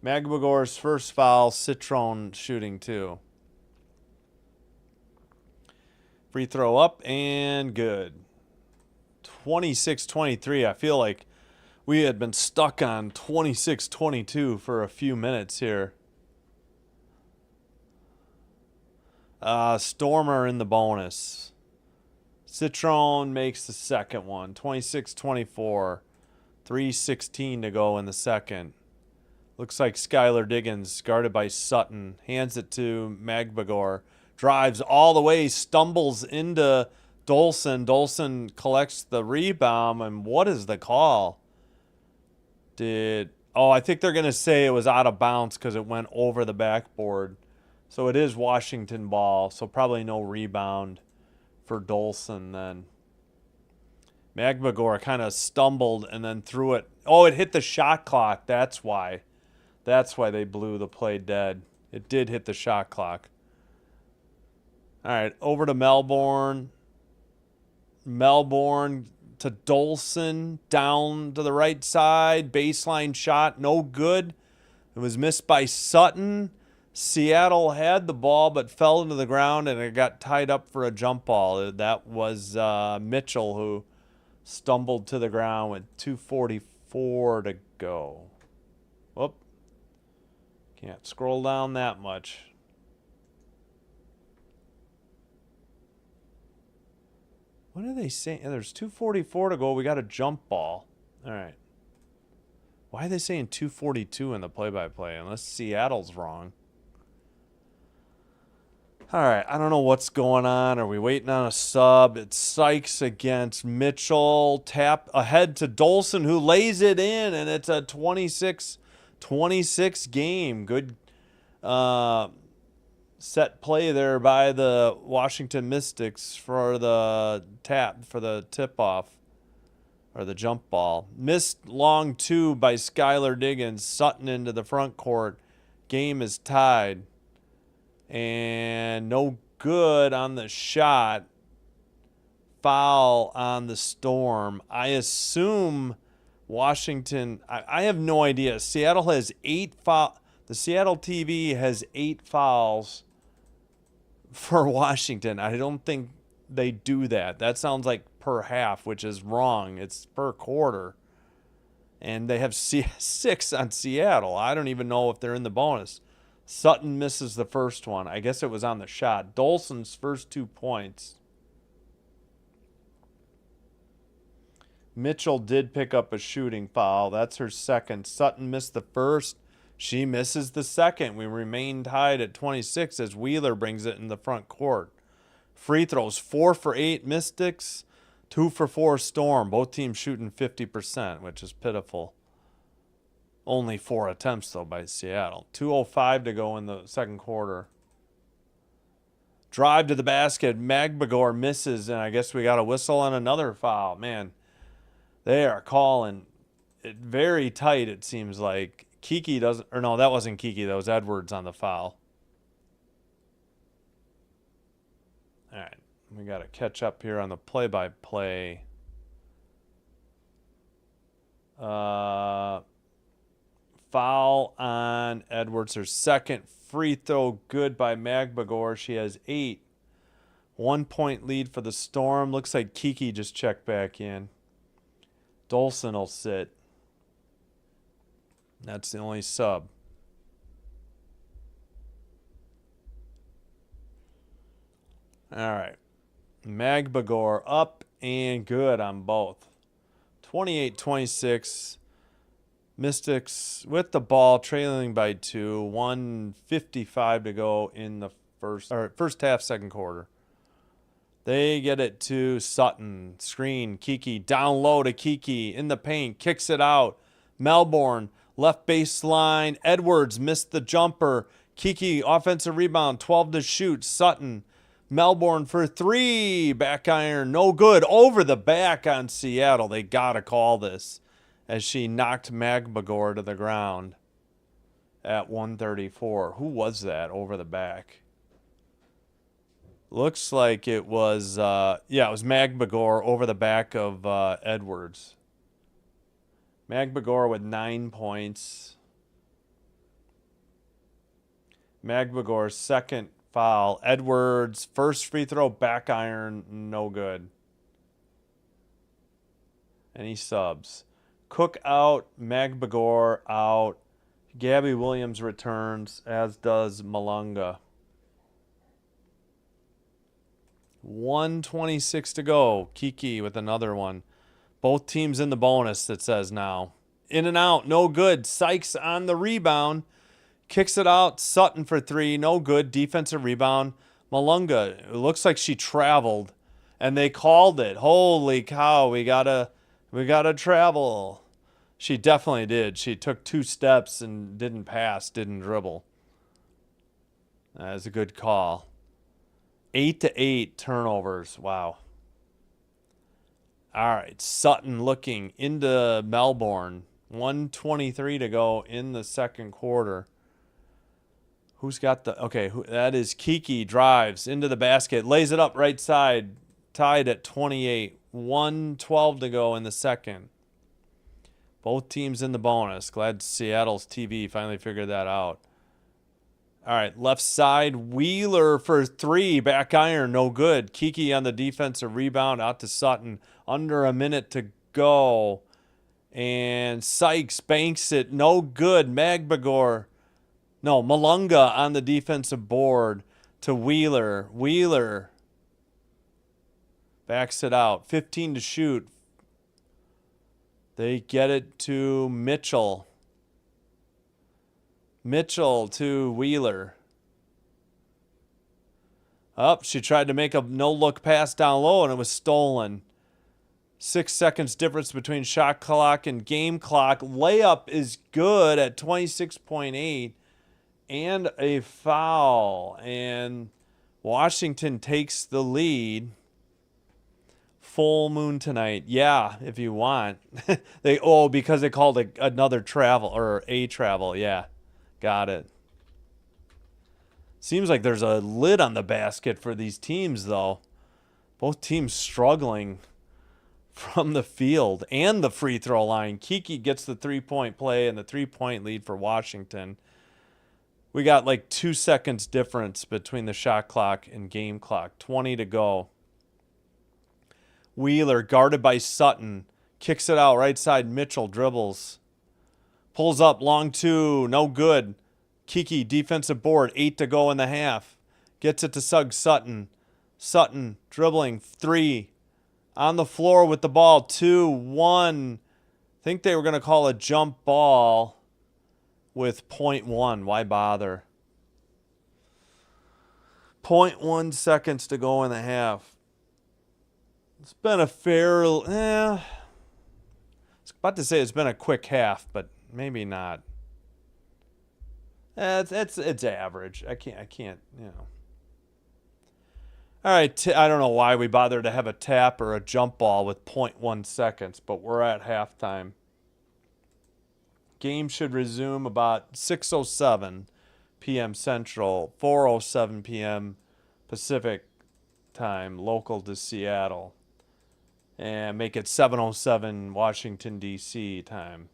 Magbagor's first foul. Citron shooting two. Free throw up and good. 26-23. I feel like we had been stuck on 26-22 for a few minutes here. Stormer in the bonus. Citron makes the second one. 26-24. 3:16 to go in the second. Looks like Skylar Diggins, guarded by Sutton, hands it to Magbagor. Drives all the way, stumbles into Dolson. Dolson collects the rebound, and what is the call? I think they're going to say it was out of bounds because it went over the backboard. So it is Washington ball, so probably no rebound for Dolson then. Magbagor kind of stumbled and then threw it. Oh, it hit the shot clock. That's why. That's why they blew the play dead. It did hit the shot clock. All right, over to Melbourne. Melbourne to Dolson, down to the right side. Baseline shot, no good. It was missed by Sutton. Seattle had the ball but fell into the ground, and it got tied up for a jump ball. That was Mitchell who stumbled to the ground with 2:44 to go. Whoop. Can't scroll down that much. What are they saying? There's 2:44 to go. We got a jump ball. All right. Why are they saying 2:42 in the play-by-play? Unless Seattle's wrong. All right, I don't know what's going on. Are we waiting on a sub? It's Sykes against Mitchell. Tap ahead to Dolson, who lays it in, and it's a 26-26 game. Good set play there by the Washington Mystics for the tip-off, or the jump ball. Missed long two by Skylar Diggins. Sutton into the front court. Game is tied. And no good on the shot. Foul on the Storm. I assume Washington, I have no idea. Seattle has 8 fouls. The Seattle TV has 8 fouls for Washington. I don't think they do that. That sounds like per half, which is wrong. It's per quarter. And they have 6 on Seattle. I don't even know if they're in the bonus. Sutton misses the first one. I guess it was on the shot. Dolson's first 2 points. Mitchell did pick up a shooting foul. That's her second. Sutton missed the first. She misses the second. We remain tied at 26 as Wheeler brings it in the front court. Free throws, 4 for 8 Mystics, 2 for 4 Storm. Both teams shooting 50%, which is pitiful. Only 4 attempts, though, by Seattle. 2:05 to go in the second quarter. Drive to the basket. Magbagor misses, and I guess we got a whistle on another foul. Man, they are calling it very tight, it seems like. Kiki doesn't, or no, that wasn't Kiki. That was Edwards on the foul. All right, we got to catch up here on the play-by-play. Foul on Edwards. Her second free throw good by Magbagor. She has 8. 1 point lead for the Storm. Looks like Kiki just checked back in. Dolson will sit. That's the only sub. All right. Magbagor up and good on both. 28-26. Mystics with the ball, trailing by 2. 1:55 to go in the first half, second quarter. They get it to Sutton. Screen, Kiki. Down low to Kiki. In the paint. Kicks it out. Melbourne, left baseline. Edwards missed the jumper. Kiki, offensive rebound. 12 to shoot. Sutton. Melbourne for 3. Back iron. No good. Over the back on Seattle. They got to call this, as she knocked Magbagor to the ground at 134. Who was that over the back? Looks like it was, it was Magbagor over the back of Edwards. Magbagor with 9 points. Magbagor's second foul. Edwards' first free throw, back iron, no good. Any subs? Cook out, Magbagor out. Gabby Williams returns, as does Malunga. 1:26 to go. Kiki with another one. Both teams in the bonus, it says now. In and out, no good. Sykes on the rebound. Kicks it out. Sutton for 3, no good. Defensive rebound. Malunga, it looks like she traveled, and they called it. Holy cow, we gotta travel. She definitely did. She took 2 steps and didn't pass, didn't dribble. That is a good call. 8-8 turnovers. Wow. All right. Sutton looking into Melbourne. 1:23 to go in the second quarter. Who's got the... Okay, that is Kiki. Drives into the basket. Lays it up right side. Tied at 28. 1:12 to go in the second. Both teams in the bonus. Glad Seattle's TV finally figured that out. All right, left side, Wheeler for 3, back iron, no good. Kiki on the defensive rebound, out to Sutton. Under a minute to go. And Sykes banks it, no good. Malunga on the defensive board to Wheeler. Wheeler backs it out. 15 to shoot. They get it to Mitchell. Mitchell to Wheeler. Up, she tried to make a no-look pass down low, and it was stolen. 6 seconds difference between shot clock and game clock. Layup is good at 26.8, and a foul. And Washington takes the lead. Full moon tonight. Yeah, if you want. Because they called it another travel or a travel. Yeah, got it. Seems like there's a lid on the basket for these teams, though. Both teams struggling from the field and the free throw line. Kiki gets the 3-point play and the 3-point lead for Washington. We got like 2 seconds difference between the shot clock and game clock. 20 to go. Wheeler guarded by Sutton. Kicks it out right side. Mitchell dribbles. Pulls up long two. No good. Kiki defensive board. 8 to go in the half. Gets it to Sutton. Sutton dribbling. 3. On the floor with the ball. 2, 1. Think they were going to call a jump ball with 0.1. Why bother? 0.1 seconds to go in the half. It's been a fair... I was about to say it's been a quick half, but maybe not. It's average. I can't, you know. All right, I don't know why we bothered to have a tap or a jump ball with 0.1 seconds, but we're at halftime. Game should resume about 6:07 p.m. Central, 4:07 p.m. Pacific time, local to Seattle. And make it 7:07 Washington, D.C. time.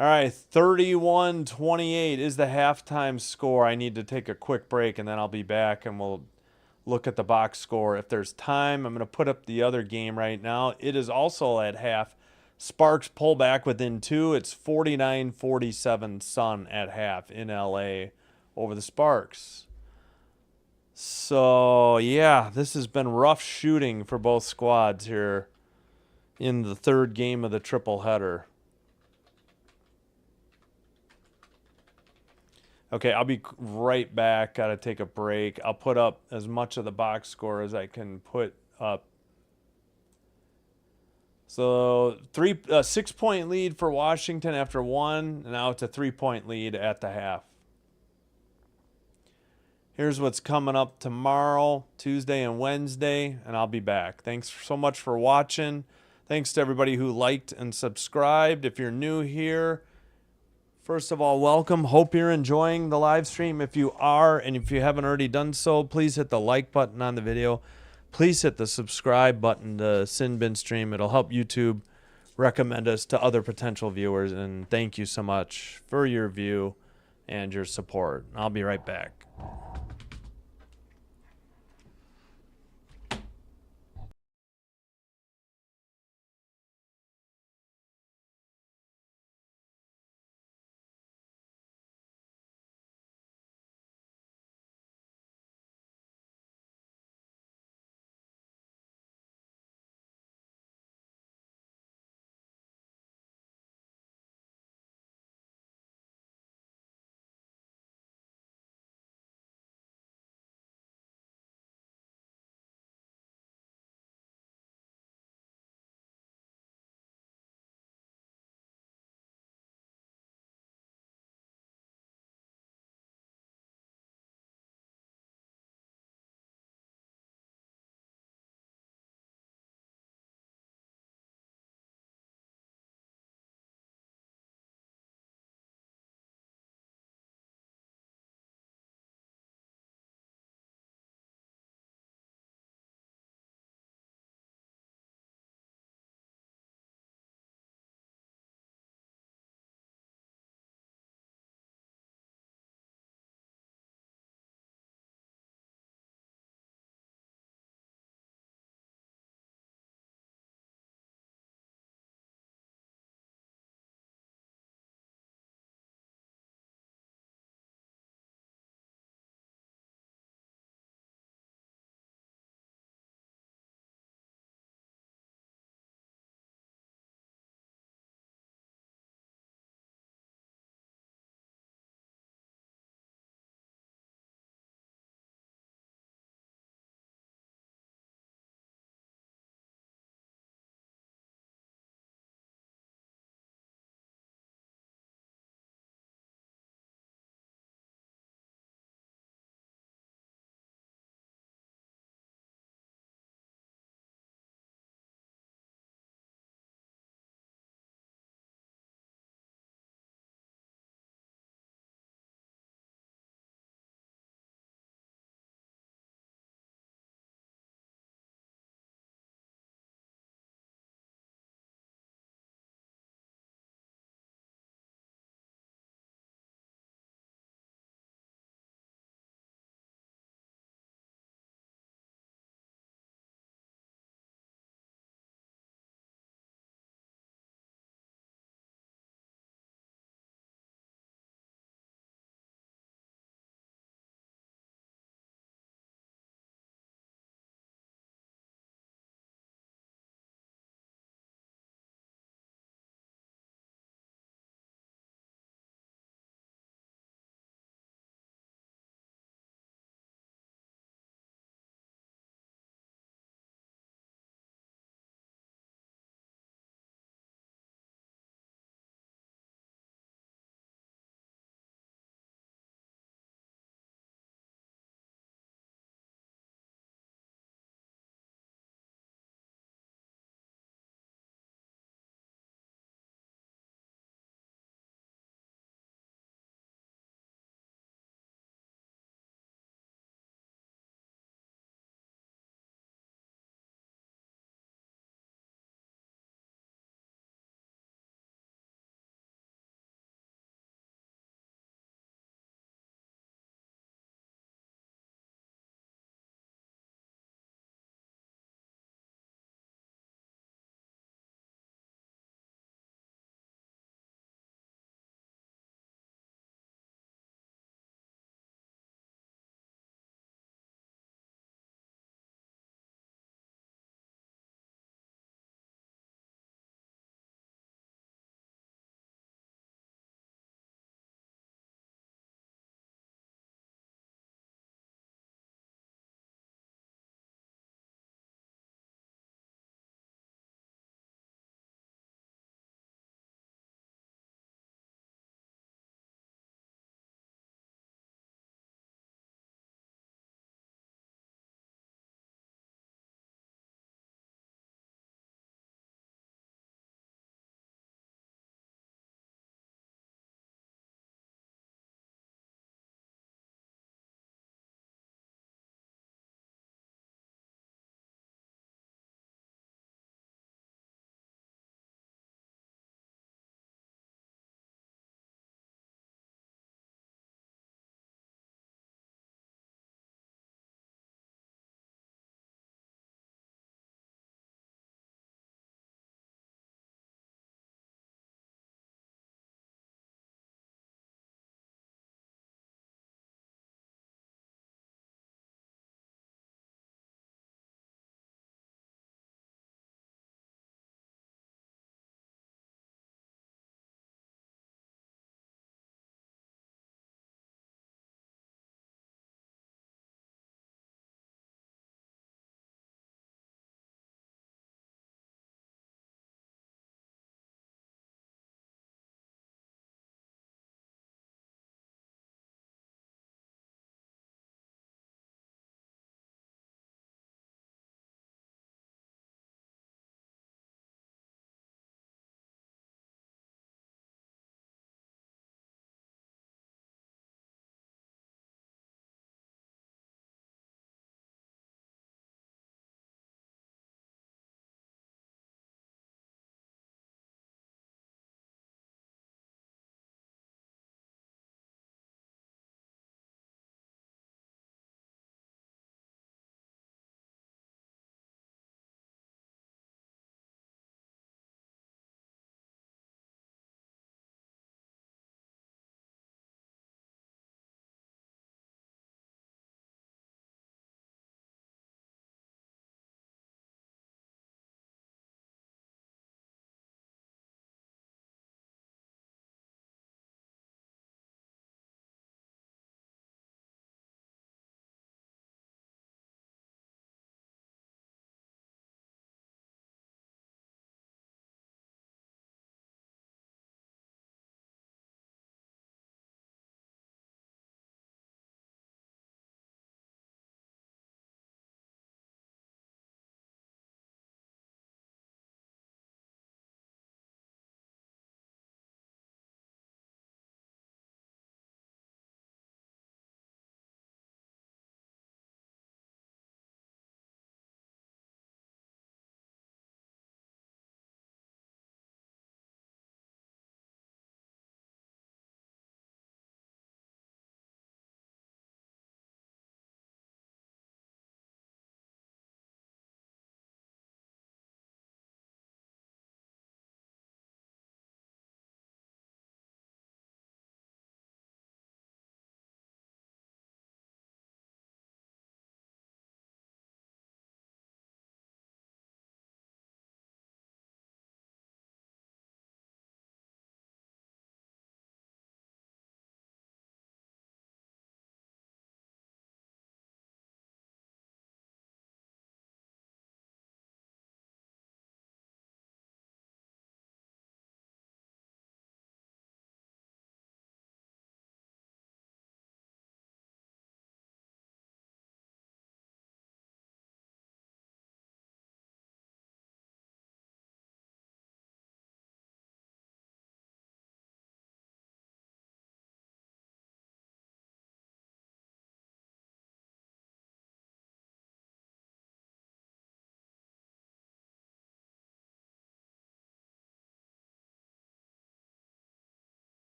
All right, 31-28 is the halftime score. I need to take a quick break, and then I'll be back, and we'll look at the box score. If there's time, I'm going to put up the other game right now. It is also at half. Sparks pull back within 2. It's 49-47 Sun at half in L.A. over the Sparks. So, yeah, this has been rough shooting for both squads here in the third game of the triple header. Okay, I'll be right back. Got to take a break. I'll put up as much of the box score as I can put up. So, 6-point lead for Washington after 1. And now it's a 3-point lead at the half. Here's what's coming up tomorrow, Tuesday and Wednesday, and I'll be back. Thanks so much for watching. Thanks to everybody who liked and subscribed. If you're new here, first of all, welcome. Hope you're enjoying the live stream. If you are, and if you haven't already done so, please hit the like button on the video. Please hit the subscribe button to Sin Bin Stream. It'll help YouTube recommend us to other potential viewers. And thank you so much for your view and your support. I'll be right back.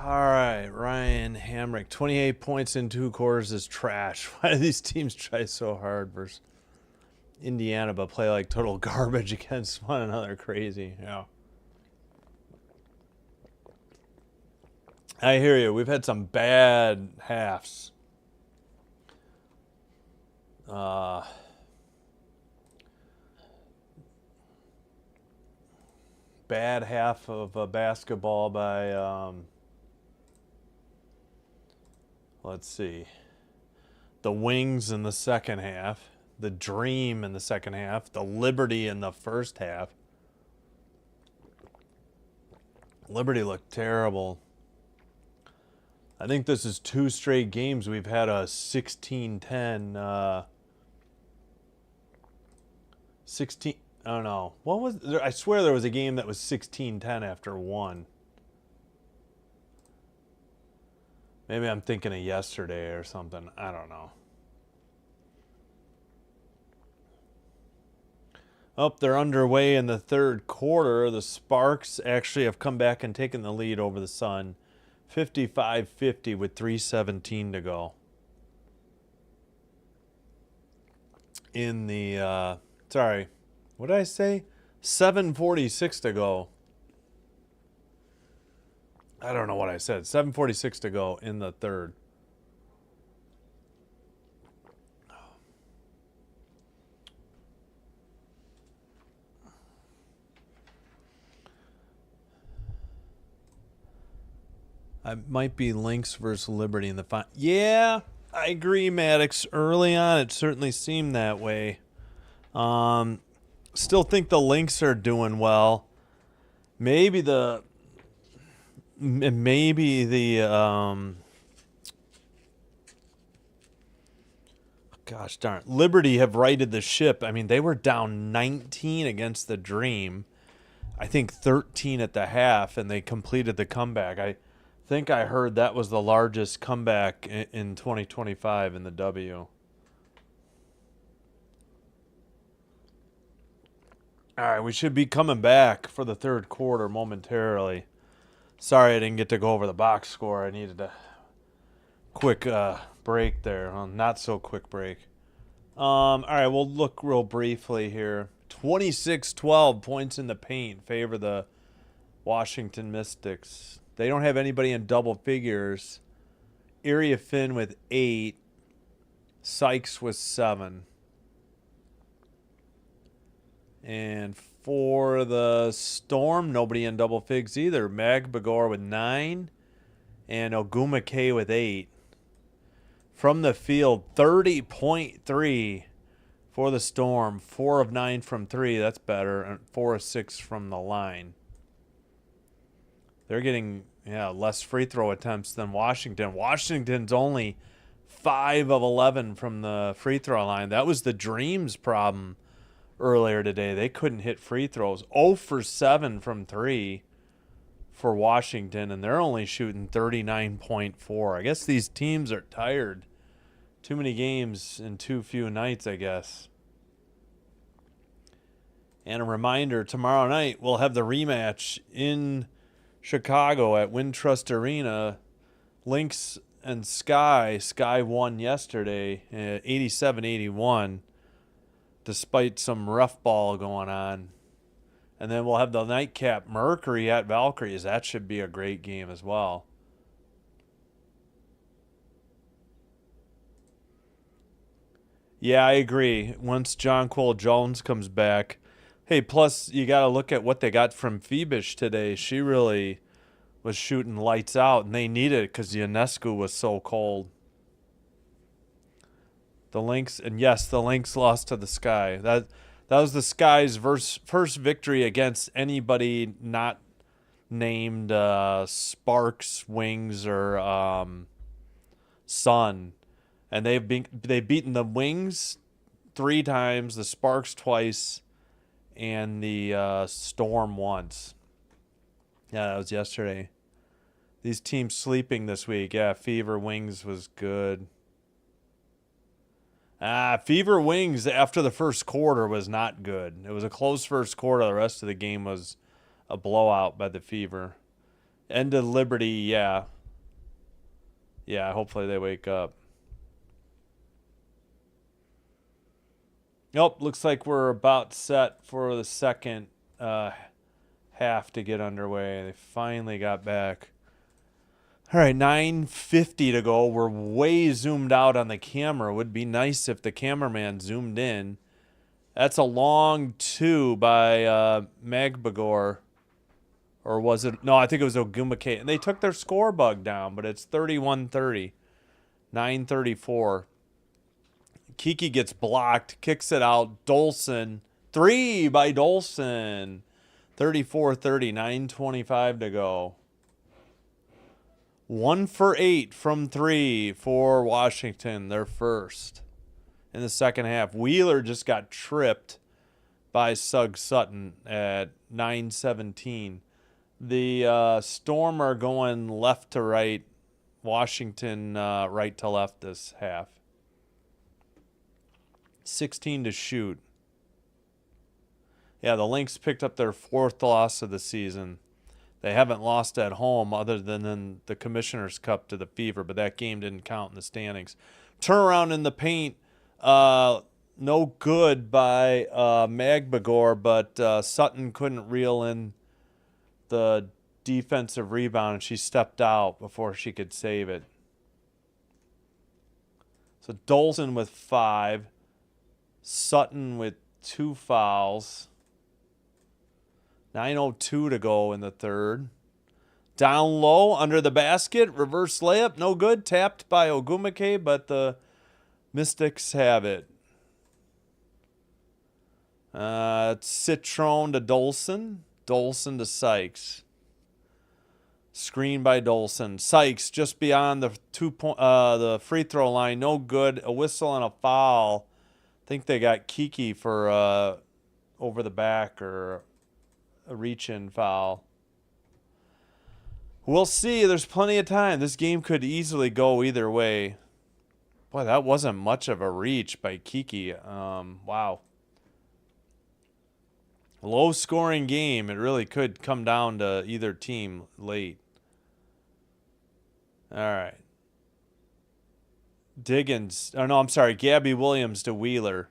All right, Ryan Hamrick, 28 points in 2 quarters is trash. Why do these teams try so hard versus Indiana but play like total garbage against one another? Crazy. Yeah. I hear you. We've had some bad halves. Bad half of basketball by, let's see, the Wings in the second half, the Dream in the second half, the Liberty in the first half. Liberty looked terrible. I think this is 2 straight games we've had a 16-10, 16, I don't know. What was there? I swear there was a game that was 16-10 after 1. Maybe I'm thinking of yesterday or something. I don't know. Oh, they're underway in the third quarter. The Sparks actually have come back and taken the lead over the Sun. 55-50 with 3:17 to go. In the, sorry, what did I say? 7:46 to go. I don't know what I said. 7:46 to go in the third. I might be Lynx versus Liberty in the final. Yeah, I agree, Maddox. Early on, it certainly seemed that way. Still think the Lynx are doing well. Maybe the gosh darn, Liberty have righted the ship. I mean, they were down 19 against the Dream. I think 13 at the half, and they completed the comeback. I think I heard that was the largest comeback in 2025 in the W. All right, we should be coming back for the third quarter momentarily. Sorry I didn't get to go over the box score. I needed a quick break there. Well, not so quick break. All right, we'll look real briefly here. 26-12 points in the paint favor the Washington Mystics. They don't have anybody in double figures. Area Finn with 8. Sykes with 7. And for the Storm, nobody in double figs either. Mag Bagor with 9. And Ogumake with 8. From the field, 30.3 for the Storm. 4 of 9 from 3. That's better. And 4 of 6 from the line. They're getting less free throw attempts than Washington. Washington's only 5 of 11 from the free throw line. That was the Dream's problem earlier today. They couldn't hit free throws. 0 for 7 from 3 for Washington, and they're only shooting 39.4. I guess these teams are tired. Too many games in too few nights, I guess. And a reminder, tomorrow night we'll have the rematch in Chicago at Wintrust Arena. Lynx and Sky. Sky won yesterday, 87-81, despite some rough ball going on. And then we'll have the nightcap Mercury at Valkyries. That should be a great game as well. Yeah, I agree. Once Jonquil Jones comes back. Hey, plus you got to look at what they got from Phoebus today. She really was shooting lights out, and they needed it because Ionescu was so cold. The Lynx, and yes, the Lynx lost to the Sky. That was the Sky's first victory against anybody not named Sparks, Wings, or Sun. And they've beaten the Wings 3 times, the Sparks twice, and the Storm once. Yeah, that was yesterday. These teams sleeping this week. Yeah, Fever Wings was good. Fever Wings after the first quarter was not good. It was a close first quarter. The rest of the game was a blowout by the Fever. End of Liberty, yeah. Yeah, hopefully they wake up. Nope, looks like we're about set for the second half to get underway. They finally got back. All right, 9:50 to go. We're way zoomed out on the camera. Would be nice if the cameraman zoomed in. That's a long two by Magbagor. Or was it? No, I think it was Ogumake. And they took their score bug down, but it's 31-30. 9:34. Kiki gets blocked, kicks it out. Dolson. 3 by Dolson. 34-30. 9:25 to go. 1 for 8 from 3 for Washington, their first in the second half. Wheeler just got tripped by Sugg Sutton at 9:17. The Storm are going left to right. Washington right to left this half. 16 to shoot. Yeah, the Lynx picked up their 4th loss of the season. They haven't lost at home other than in the Commissioner's Cup to the Fever, but that game didn't count in the standings. Turnaround in the paint, no good by Magbagor, but Sutton couldn't reel in the defensive rebound, and she stepped out before she could save it. So Dolson with 5, Sutton with 2 fouls. 9:02 to go in the third. Down low, under the basket, reverse layup, no good. Tapped by Ogumake, but the Mystics have it. Citron to Dolson. Dolson to Sykes. Screen by Dolson. Sykes just beyond the the free throw line, no good. A whistle and a foul. I think they got Kiki for over the back or a reach-in foul. We'll see. There's plenty of time. This game could easily go either way. Boy, that wasn't much of a reach by Kiki. Wow. Low-scoring game. It really could come down to either team late. All right. Gabby Williams to Wheeler.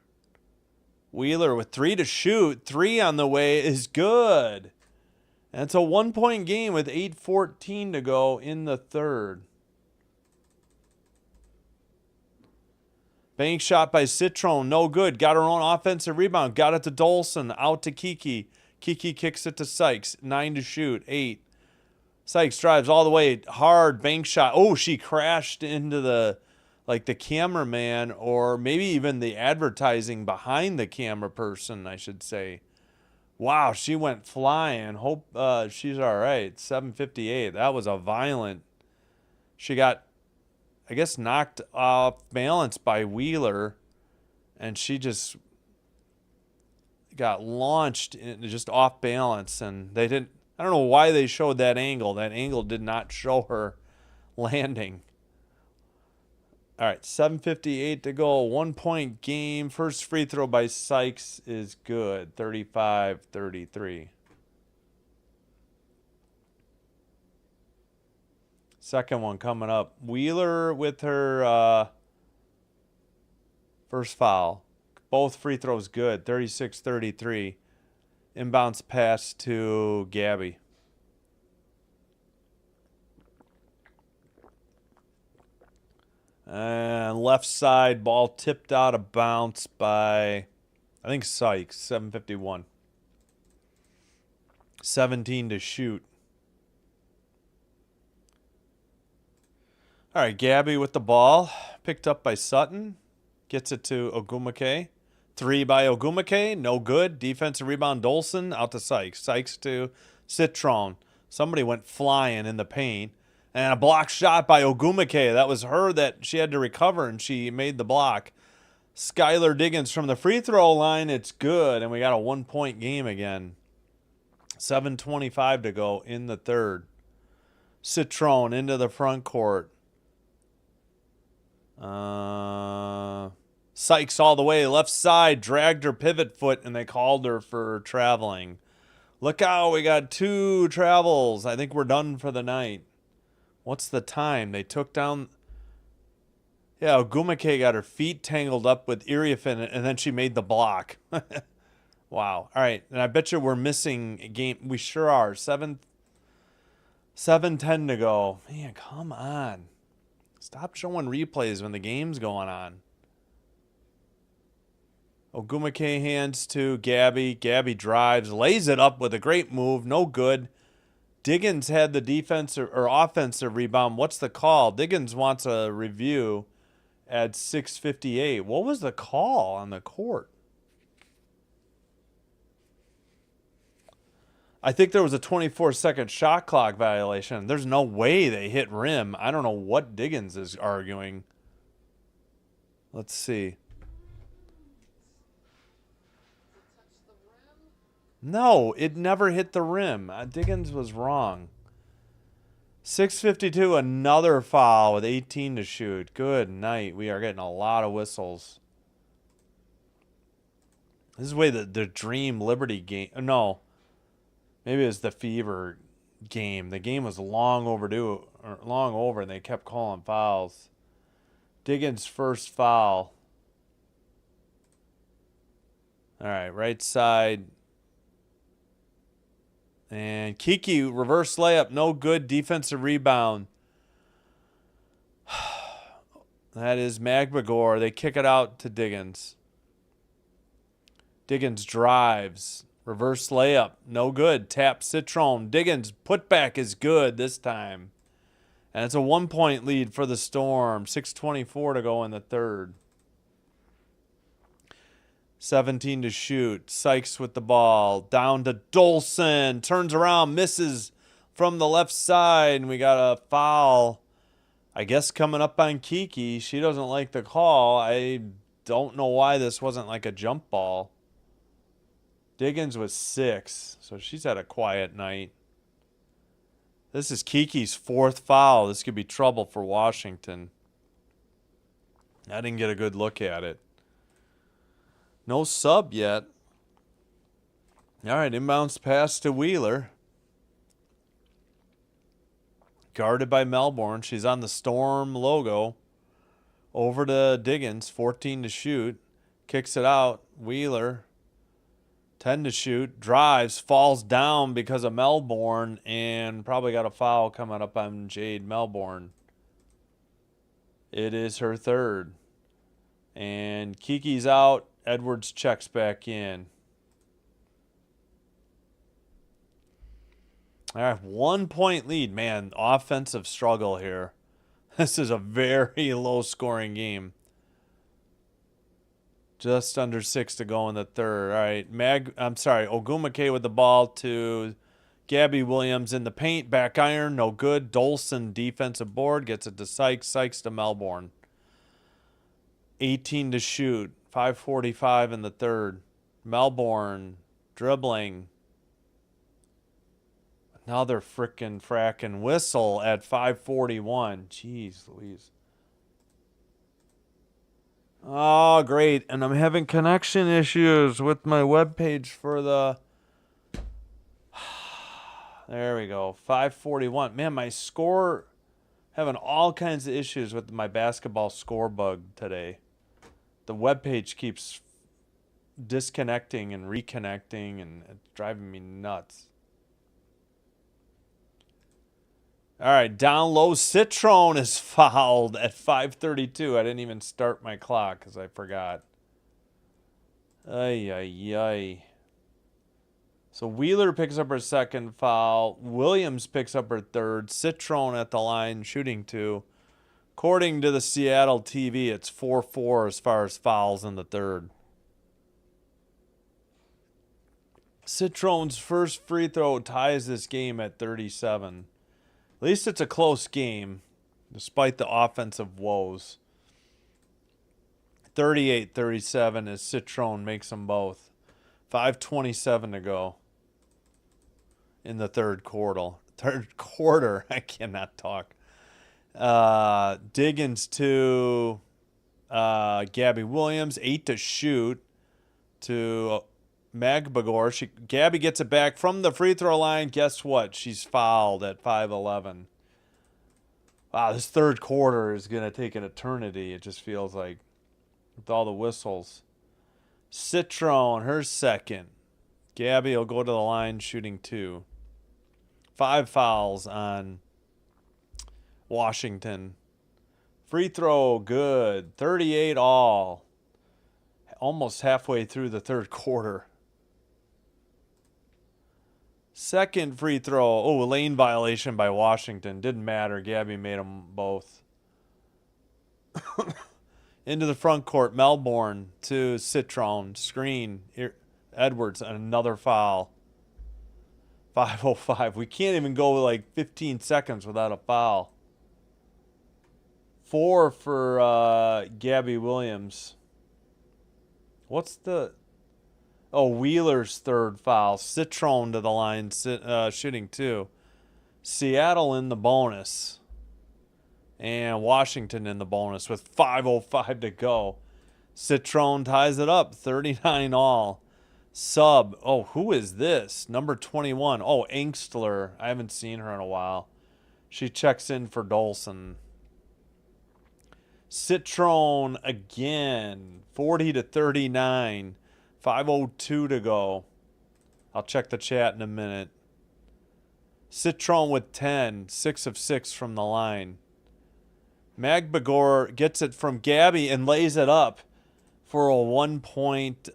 Wheeler with 3 to shoot. 3 on the way is good. And it's a 1-point game with 8:14 to go in the third. Bank shot by Citron, no good. Got her own offensive rebound. Got it to Dolson, out to Kiki. Kiki kicks it to Sykes. 9 to shoot, 8. Sykes drives all the way, hard bank shot. Oh, she crashed into the cameraman, or maybe even the advertising behind the camera person, I should say. Wow, she went flying. Hope she's all right. 7:58. That was a violent. She got, I guess, knocked off balance by Wheeler, and she just got launched just off balance, and they didn't. I don't know why they showed that angle. That angle did not show her landing. All right, 7:58 to go. 1-point game. First free throw by Sykes is good. 35-33. Second one coming up. Wheeler with her first foul. Both free throws good. 36-33. Inbounds pass to Gabby. And left side, ball tipped out of bounds by, I think, Sykes. 7:51. 17 to shoot. All right, Gabby with the ball. Picked up by Sutton. Gets it to Ogumake. 3 by Ogumake. No good. Defensive rebound, Dolson. Out to Sykes. Sykes to Citron. Somebody went flying in the paint. And a block shot by Ogumake. That was her that she had to recover, and she made the block. Skylar Diggins from the free throw line. It's good, and we got a 1-point game again. 7:25 to go in the third. Citron into the front court. Sykes all the way. Left side. Dragged her pivot foot, and they called her for traveling. Look out. We got 2 travels. I think we're done for the night. What's the time? They took down Yeah, Ogumake got her feet tangled up with Iriafin, and then she made the block. Wow. All right, and I bet you we're missing a game. We sure are. 7:10 to go. Man, come on. Stop showing replays when the game's going on. Ogumake hands to Gabby. Gabby drives, lays it up with a great move. No good. Diggins had the defensive or offensive rebound. What's the call? Diggins wants a review at 6:58. What was the call on the court? I think there was a 24-second shot clock violation. There's no way they hit rim. I don't know what Diggins is arguing. Let's see. No, it never hit the rim. Diggins was wrong. 6:52, another foul with 18 to shoot. Good night. We are getting a lot of whistles. This is the way the Dream Liberty game. No, maybe it was the Fever game. The game was long overdue, or long over, and they kept calling fouls. Diggins' first foul. All right, right side. And Kiki, reverse layup, no good. Defensive rebound. That is Magbagor. They kick it out to Diggins. Diggins drives. Reverse layup, no good. Tap Citron. Diggins, putback is good this time. And it's a 1-point lead for the Storm. 6:24 to go in the third. 17 to shoot. Sykes with the ball. Down to Dolson. Turns around. Misses from the left side. And we got a foul, I guess, coming up on Kiki. She doesn't like the call. I don't know why this wasn't like a jump ball. Diggins was 6. So she's had a quiet night. This is Kiki's 4th foul. This could be trouble for Washington. I didn't get a good look at it. No sub yet. All right, inbounds pass to Wheeler. Guarded by Melbourne. She's on the Storm logo. Over to Diggins. 14 to shoot. Kicks it out. Wheeler. 10 to shoot. Drives. Falls down because of Melbourne. And probably got a foul coming up on Jade Melbourne. It is her 3rd. And Kiki's out. Edwards checks back in. All right, 1-point lead. Man, offensive struggle here. This is a very low-scoring game. Just under 6 to go in the third. All right, Ogumake with the ball to Gabby Williams in the paint. Back iron, no good. Dolson defensive board. Gets it to Sykes. Sykes to Melbourne. 18 to shoot. 5:45 in the third. Melbourne dribbling. Another frackin' whistle at 5:41. Jeez Louise. Oh, great. And I'm having connection issues with my webpage for the... There we go. 5:41. Man, my score... Having all kinds of issues with my basketball score bug today. The webpage keeps disconnecting and reconnecting, and it's driving me nuts. All right, down low. Citron is fouled at 5:32. I didn't even start my clock because I forgot. Ay, ay, ay. So Wheeler picks up her 2nd foul. Williams picks up her 3rd. Citron at the line, shooting 2. According to the Seattle TV, it's 4-4 as far as fouls in the 3rd. Citron's first free throw ties this game at 37. At least it's a close game, despite the offensive woes. 38-37 as Citron makes them both. 5:27 to go in the third quarter. I cannot talk. Diggins to Gabby Williams. 8 to shoot to Magbagor. Gabby gets it back from the free throw line. Guess what? She's fouled at 5:11. Wow, this third quarter is going to take an eternity. It just feels like with all the whistles. Citrone, her second. Gabby will go to the line shooting 2. 5 fouls on Washington. Free throw, good. 38 all. Almost halfway through the third quarter. Second free throw. Oh, lane violation by Washington. Didn't matter. Gabby made them both. Into the front court. Melbourne to Citrone. Screen. Edwards, another foul. 5:05. We can't even go like 15 seconds without a foul. 4 for Gabby Williams. What's the... Oh, Wheeler's third foul. Citrone to the line, shooting 2. Seattle in the bonus. And Washington in the bonus with 5:05 to go. Citrone ties it up, 39 all. Sub. Oh, who is this? Number 21. Oh, Angstler. I haven't seen her in a while. She checks in for Dolson. Citrone again. 40-39. 5:02 to go. I'll check the chat in a minute. Citrone with 10. 6 of 6 from the line. Magbagor gets it from Gabby and lays it up for a 1-point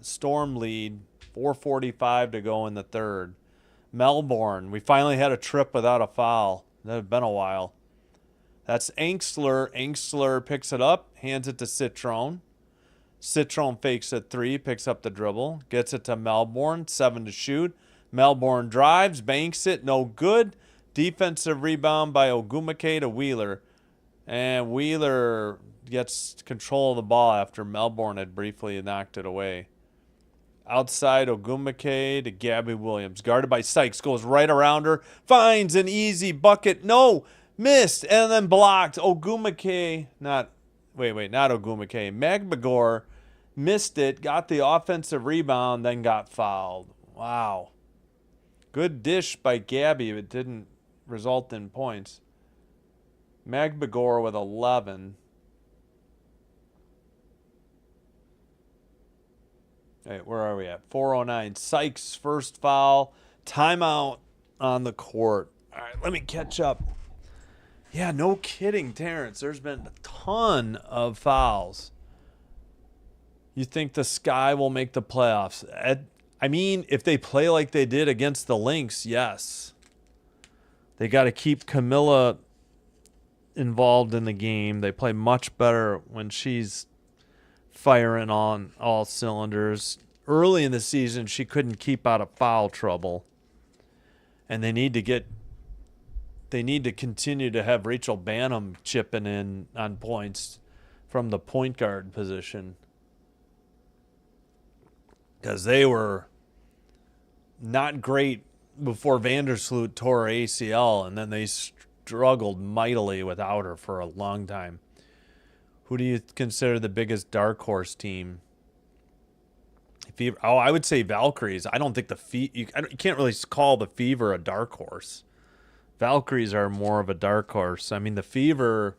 Storm lead. 4:45 to go in the third. Melbourne. We finally had a trip without a foul. That had been a while. That's Angstler. Angstler picks it up, hands it to Citrone. Citrone fakes at 3, picks up the dribble, gets it to Melbourne, 7 to shoot. Melbourne drives, banks it, no good. Defensive rebound by Ogumake to Wheeler. And Wheeler gets control of the ball after Melbourne had briefly knocked it away. Outside Ogumake to Gabby Williams. Guarded by Sykes. Goes right around her. Finds an easy bucket. No! Missed. And then blocked. Ogumake. Not Ogumake. Magbagor missed it. Got the offensive rebound. Then got fouled. Wow. Good dish by Gabby. But didn't result in points. Magbagor with 11. Hey, where are we at? 4:09. Sykes first foul. Timeout on the court. All right, let me catch up. Yeah, no kidding, Terrence. There's been a ton of fouls. You think the Sky will make the playoffs? I mean, if they play like they did against the Lynx, yes. They got to keep Camilla involved in the game. They play much better when she's firing on all cylinders. Early in the season, she couldn't keep out of foul trouble. And they need to continue to have Rachel Banham chipping in on points from the point guard position. Because they were not great before Vandersloot tore her ACL, and then they struggled mightily without her for a long time. Who do you consider the biggest dark horse team? I would say Valkyries. I don't think you can't really call the Fever a dark horse. Valkyries are more of a dark horse. I mean, the Fever,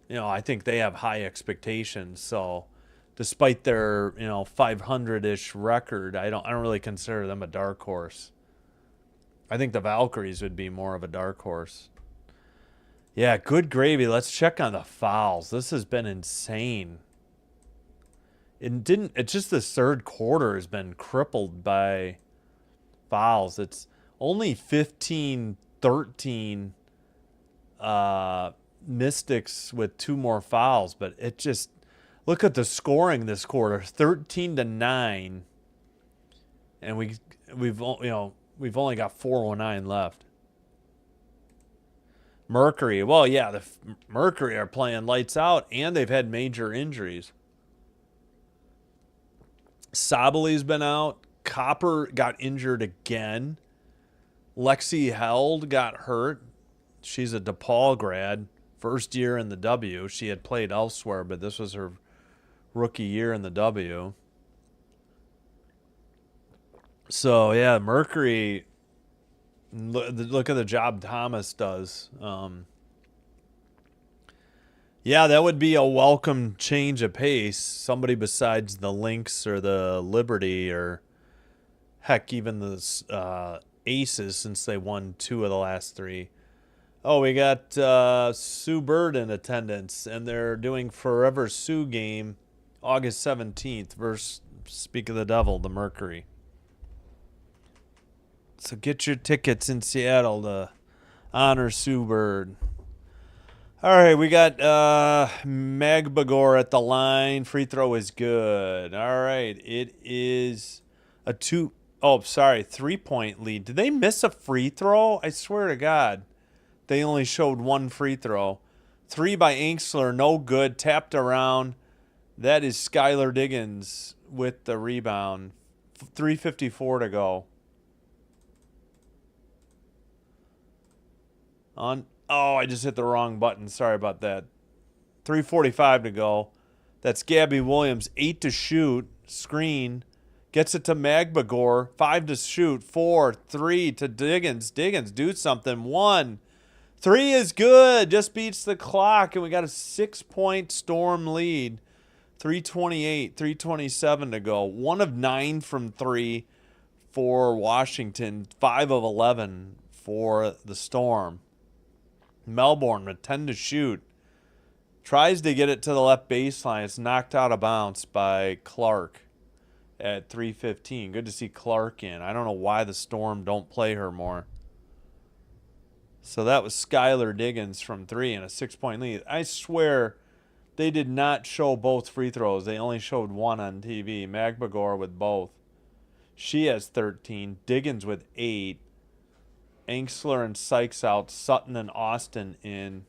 I think they have high expectations. So, despite their 500-ish record, I don't really consider them a dark horse. I think the Valkyries would be more of a dark horse. Yeah, good gravy. Let's check on the fouls. This has been insane. It's just the third quarter has been crippled by fouls. It's only 15-13 Mystics with 2 more fouls, but it just look at the scoring this quarter, 13-9, and we've only got 4:09 left. Mercury, well, yeah, the Mercury are playing lights out, and they've had major injuries. Sabali's been out. Copper got injured again. Lexi Held got hurt. She's a DePaul grad. First year in the W. She had played elsewhere, but this was her rookie year in the W. So, yeah, Mercury, look at the job Thomas does. Yeah, that would be a welcome change of pace. Somebody besides the Lynx or the Liberty or heck, even the Aces, since they won 2 of the last 3. Oh, we got Sue Bird in attendance, and they're doing Forever Sue game August 17th versus, speak of the devil, the Mercury. So get your tickets in Seattle to honor Sue Bird. All right, we got Magbagor at the line. Free throw is good. All right, it is a 3-point lead. Did they miss a free throw? I swear to God, they only showed 1 free throw. 3 by Inkster, no good. Tapped around. That is Skylar Diggins with the rebound. 3:54 to go. I just hit the wrong button. Sorry about that. 3:45 to go. That's Gabby Williams. 8 to shoot. Screen. Gets it to Magbagor. 5 to shoot. 4. 3 to Diggins. Diggins, do something. 1. 3 is good. Just beats the clock. And we got a 6-point Storm lead. 3:28. 3:27 to go. 1 of 9 from 3 for Washington. 5 of 11 for the Storm. Melbourne with 10 to shoot. Tries to get it to the left baseline. It's knocked out of bounds by Clark at 3:15. Good to see Clark in. I don't know why the Storm don't play her more. So that was Skylar Diggins from 3 and a 6-point lead. I swear they did not show both free throws. They only showed 1 on TV. Magbagor with both. She has 13. Diggins with 8. Inkster and Sykes out. Sutton and Austin in.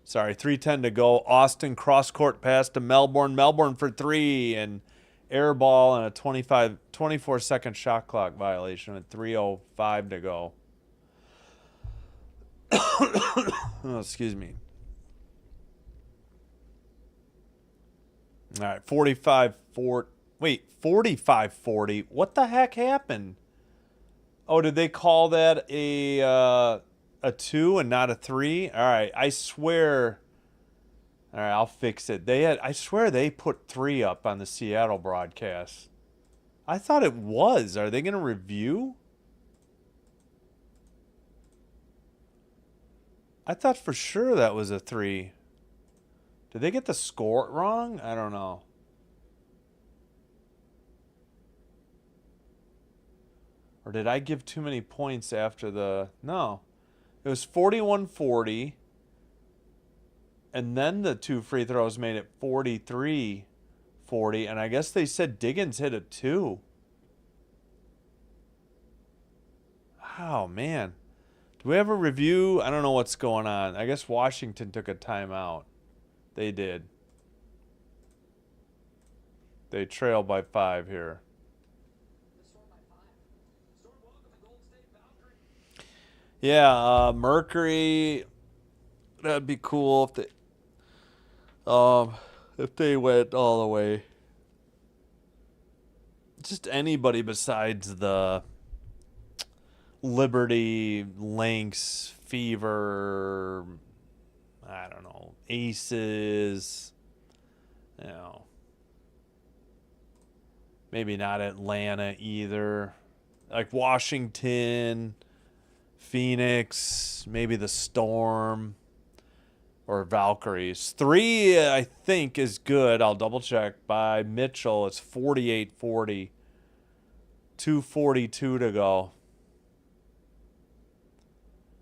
Sorry, 3:10 to go. Austin cross-court pass to Melbourne. Melbourne for 3 and air ball and a 24-second shot clock violation with 3:05 to go. Oh, excuse me. All right, 45-40. What the heck happened? Oh, did they call that a 2 and not a 3? All right, I swear. All right, I'll fix it. I swear they put 3 up on the Seattle broadcast. I thought it was. Are they going to review? I thought for sure that was a 3. Did they get the score wrong? I don't know. Or did I give too many points after the... No. It was 41-40. And then the 2 free throws made it 43-40. And I guess they said Diggins hit a 2. Oh, man. Do we have a review? I don't know what's going on. I guess Washington took a timeout. They did. They trail by 5 here. Yeah, Mercury. That'd be cool if they went all the way. Just anybody besides the Liberty, Lynx, Fever, I don't know, Aces, you know, maybe not Atlanta either. Like Washington, Phoenix, maybe the Storm, or Valkyries. 3, I think, is good. I'll double check. By Mitchell, it's 48-40. 2:42 to go.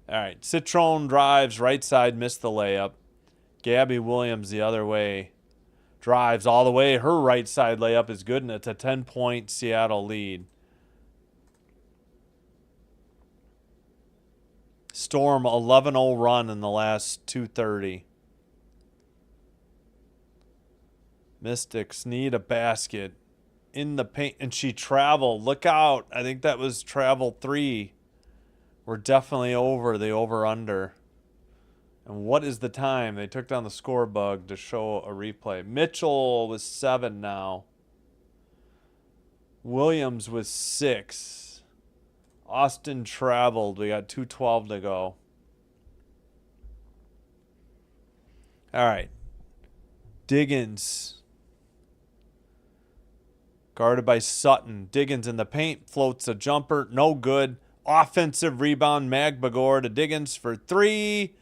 All right, Citrone drives right side, missed the layup. Gabby Williams the other way. Drives all the way. Her right side layup is good, and it's a 10-point Seattle lead. Storm 11-0 run in the last 2:30. Mystics need a basket in the paint, and she traveled. Look out. I think that was travel 3. We're definitely over the over-under. And what is the time? They took down the score bug to show a replay. Mitchell was 7 now. Williams was 6. Austin traveled. We got 2:12 to go. All right. Diggins. Guarded by Sutton. Diggins in the paint. Floats a jumper. No good. Offensive rebound. Magbagor to Diggins for three.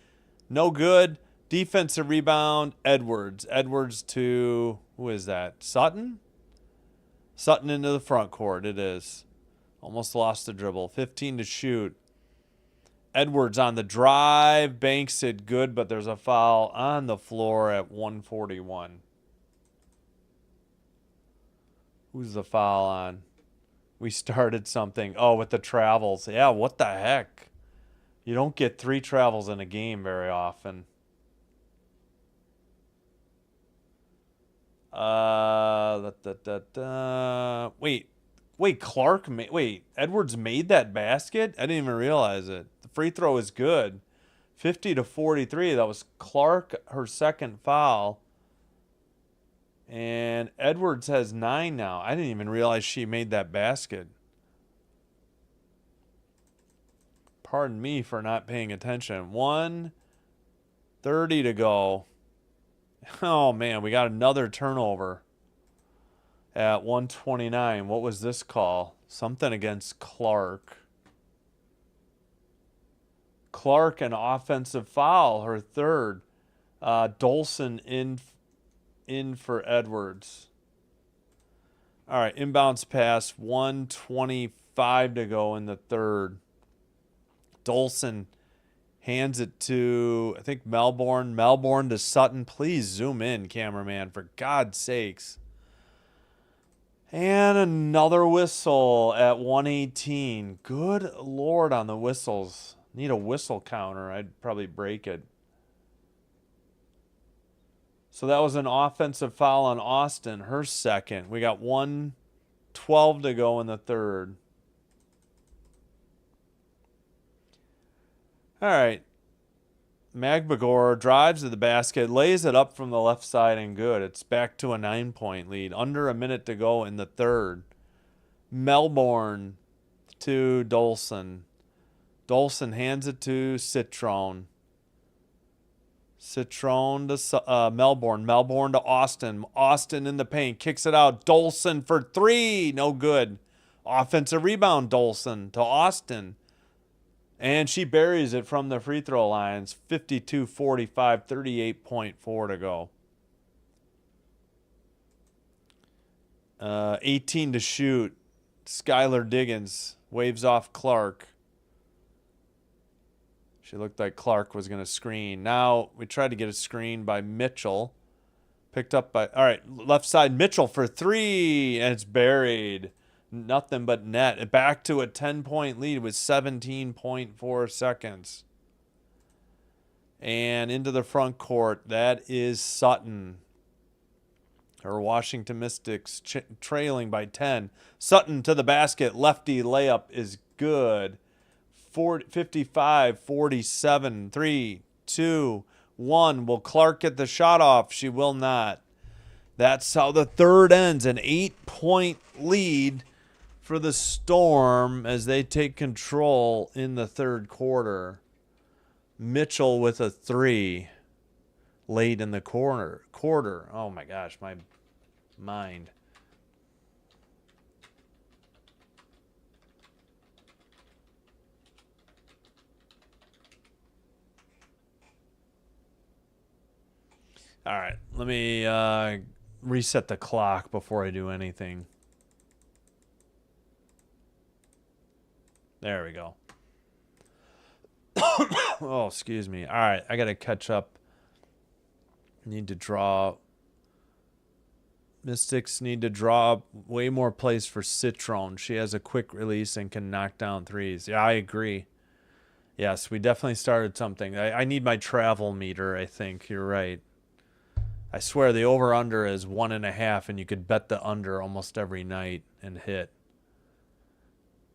No good. Defensive rebound. Edwards. Edwards to, who is that? Sutton? Sutton into the front court. It is. Almost lost the dribble. 15 to shoot. Edwards on the drive. Banks it good, but there's a foul on the floor at 141. Who's the foul on? We started something. Oh, with the travels. Yeah, what the heck? You don't get 3 travels in a game very often. Wait, Edwards made that basket? I didn't even realize it. The free throw is good. 50 to 43. That was Clark, her second foul. And Edwards has 9 now. I didn't even realize she made that basket. Pardon me for not paying attention. 1:30 to go. Oh, man, we got another turnover at 1:29. What was this call? Something against Clark. Clark, an offensive foul, her third. Dolson in for Edwards. All right, inbounds pass, 1:25 to go in the third. Dolson hands it to, I think, Melbourne. Melbourne to Sutton. Please zoom in, cameraman, for God's sakes. And another whistle at 1:18. Good Lord on the whistles. Need a whistle counter. I'd probably break it. So that was an offensive foul on Austin, her second. We got 1:12 to go in the third. All right. Magbagor drives to the basket, lays it up from the left side, and good. It's back to a 9-point lead. Under a minute to go in the third. Melbourne to Dolson. Dolson hands it to Citron. Citron to Melbourne. Melbourne to Austin. Austin in the paint. Kicks it out. Dolson for three. No good. Offensive rebound, Dolson to Austin. And she buries it from the free throw lines. 52-45, 38.4 to go. 18 to shoot. Skylar Diggins waves off Clark. She looked like Clark was going to screen. Now we tried to get a screen by Mitchell. Picked up by, all right, left side Mitchell for three. And it's buried. Nothing but net. Back to a 10-point lead with 17.4 seconds. And into the front court. That is Sutton. Her Washington Mystics trailing by 10. Sutton to the basket. Lefty layup is good. 55-47. 3, 2, 1. Will Clark get the shot off? She will not. That's how the third ends. An 8-point lead for the Storm as they take control in the third quarter. Mitchell with a three late in the quarter. Oh my gosh, my mind. All right, let me reset the clock before I do anything. There we go. Oh, excuse me. All right, I got to catch up. Need to draw. Mystics need to draw way more plays for Citron. She has a quick release and can knock down threes. Yeah, I agree. Yes, we definitely started something. I need my travel meter, I think. You're right. I swear the over-under is 1.5, and you could bet the under almost every night and hit.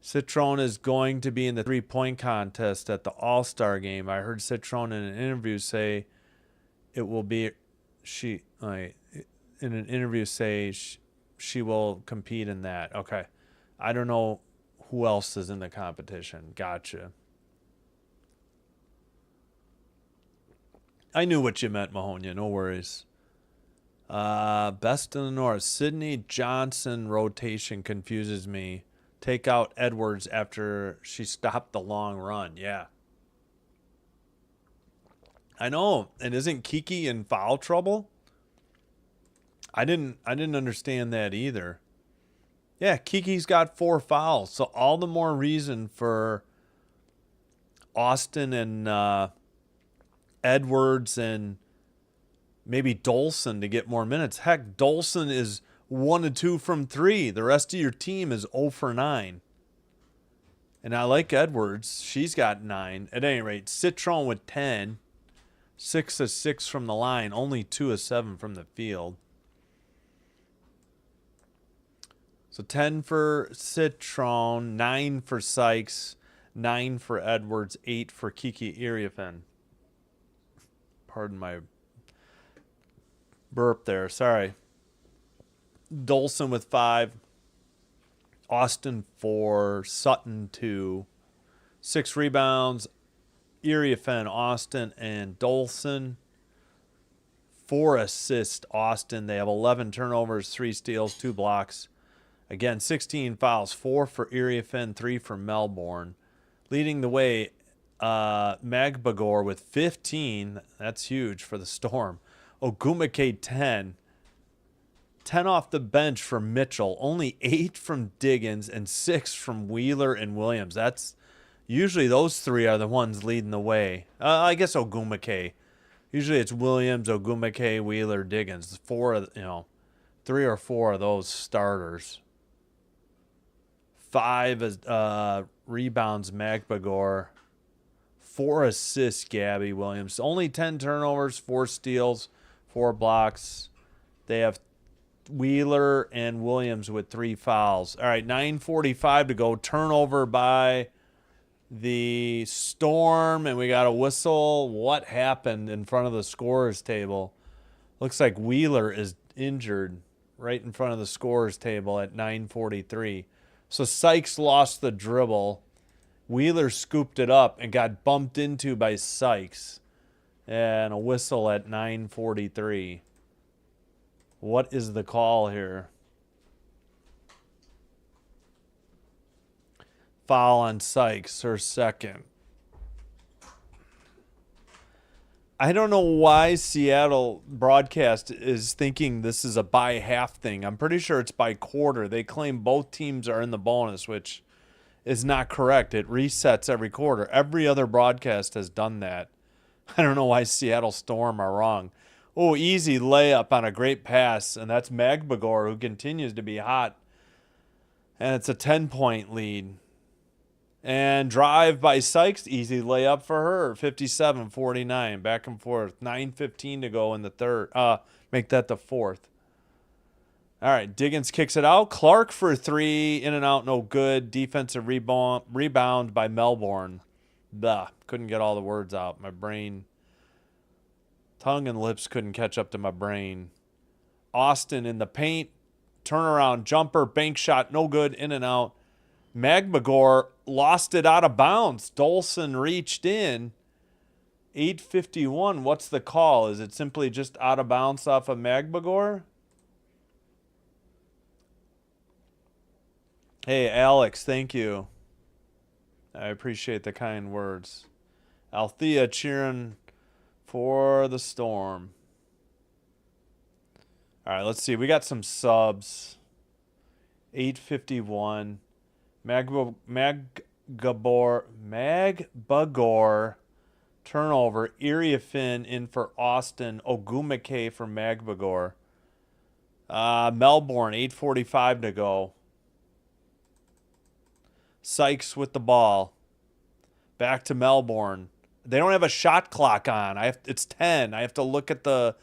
Citron is going to be in the three-point contest at the All-Star game. I heard Citron in an interview say it will be she will compete in that. Okay. I don't know who else is in the competition. Gotcha. I knew what you meant, Mahonia. No worries. Best in the North. Sydney Johnson rotation confuses me. Take out Edwards after she stopped the long run. Yeah. I know. And isn't Kiki in foul trouble? I didn't understand that either. Yeah, Kiki's got 4 fouls. So all the more reason for Austin and Edwards and maybe Dolson to get more minutes. Heck, Dolson is 1-2 from 3. The rest of your team is 0 for 9. And I like Edwards. She's got 9. At any rate, Citron with 10. 6 of 6 from the line. Only 2 of 7 from the field. So 10 for Citron, 9 for Sykes, 9 for Edwards, 8 for Kiki Iriafen. Pardon my burp there. Sorry. Dolson with 5. Austin 4. Sutton 2. 6 rebounds. Iriafen, Austin, and Dolson. 4 assists, Austin. They have 11 turnovers, 3 steals, 2 blocks. Again, 16 fouls. 4 for Iriafen, 3 for Melbourne. Leading the way, Magbagor with 15. That's huge for the Storm. Ogumake 10. 10 off the bench for Mitchell. Only 8 from Diggins and 6 from Wheeler and Williams. That's usually those 3 are the ones leading the way. I guess Ogumake. Usually it's Williams, Ogumake, Wheeler, Diggins. 3 or 4 of those starters. 5 rebounds, Magbagor. 4 assists, Gabby Williams. Only 10 turnovers, 4 steals, 4 blocks. They have Wheeler and Williams with 3 fouls. All right, 9:45 to go. Turnover by the Storm, and we got a whistle. What happened in front of the scorer's table? Looks like Wheeler is injured right in front of the scorer's table at 9:43. So Sykes lost the dribble. Wheeler scooped it up and got bumped into by Sykes. And a whistle at 9:43. What is the call here? Foul on Sykes, her second. I don't know why Seattle broadcast is thinking this is a by half thing. I'm pretty sure it's by quarter. They claim both teams are in the bonus, which is not correct. It resets every quarter. Every other broadcast has done that. I don't know why Seattle Storm are wrong. Oh, easy layup on a great pass, and that's Magbagor, who continues to be hot. And it's a 10-point lead. And drive by Sykes, easy layup for her, 57-49, back and forth. 9:15 to go in the third. Make that the fourth. All right, Diggins kicks it out. Clark for 3, in and out, no good. Defensive rebound by Melbourne. Couldn't get all the words out. My brain, tongue and lips couldn't catch up to my brain. Austin in the paint, turnaround jumper, bank shot, no good, in and out. Magbagor lost it out of bounds. Dolson reached in. 8:51. What's the call? Is it simply just out of bounds off of Magbagor? Hey, Alex, thank you. I appreciate the kind words. Althea cheering for the Storm. All right, let's see. We got some subs. 8:51. Magbagor turnover. Iriafen in for Austin. Ogumake for Magbagor. Melbourne, 8:45 to go. Sykes with the ball. Back to Melbourne. They don't have a shot clock on. It's 10. I have to look at the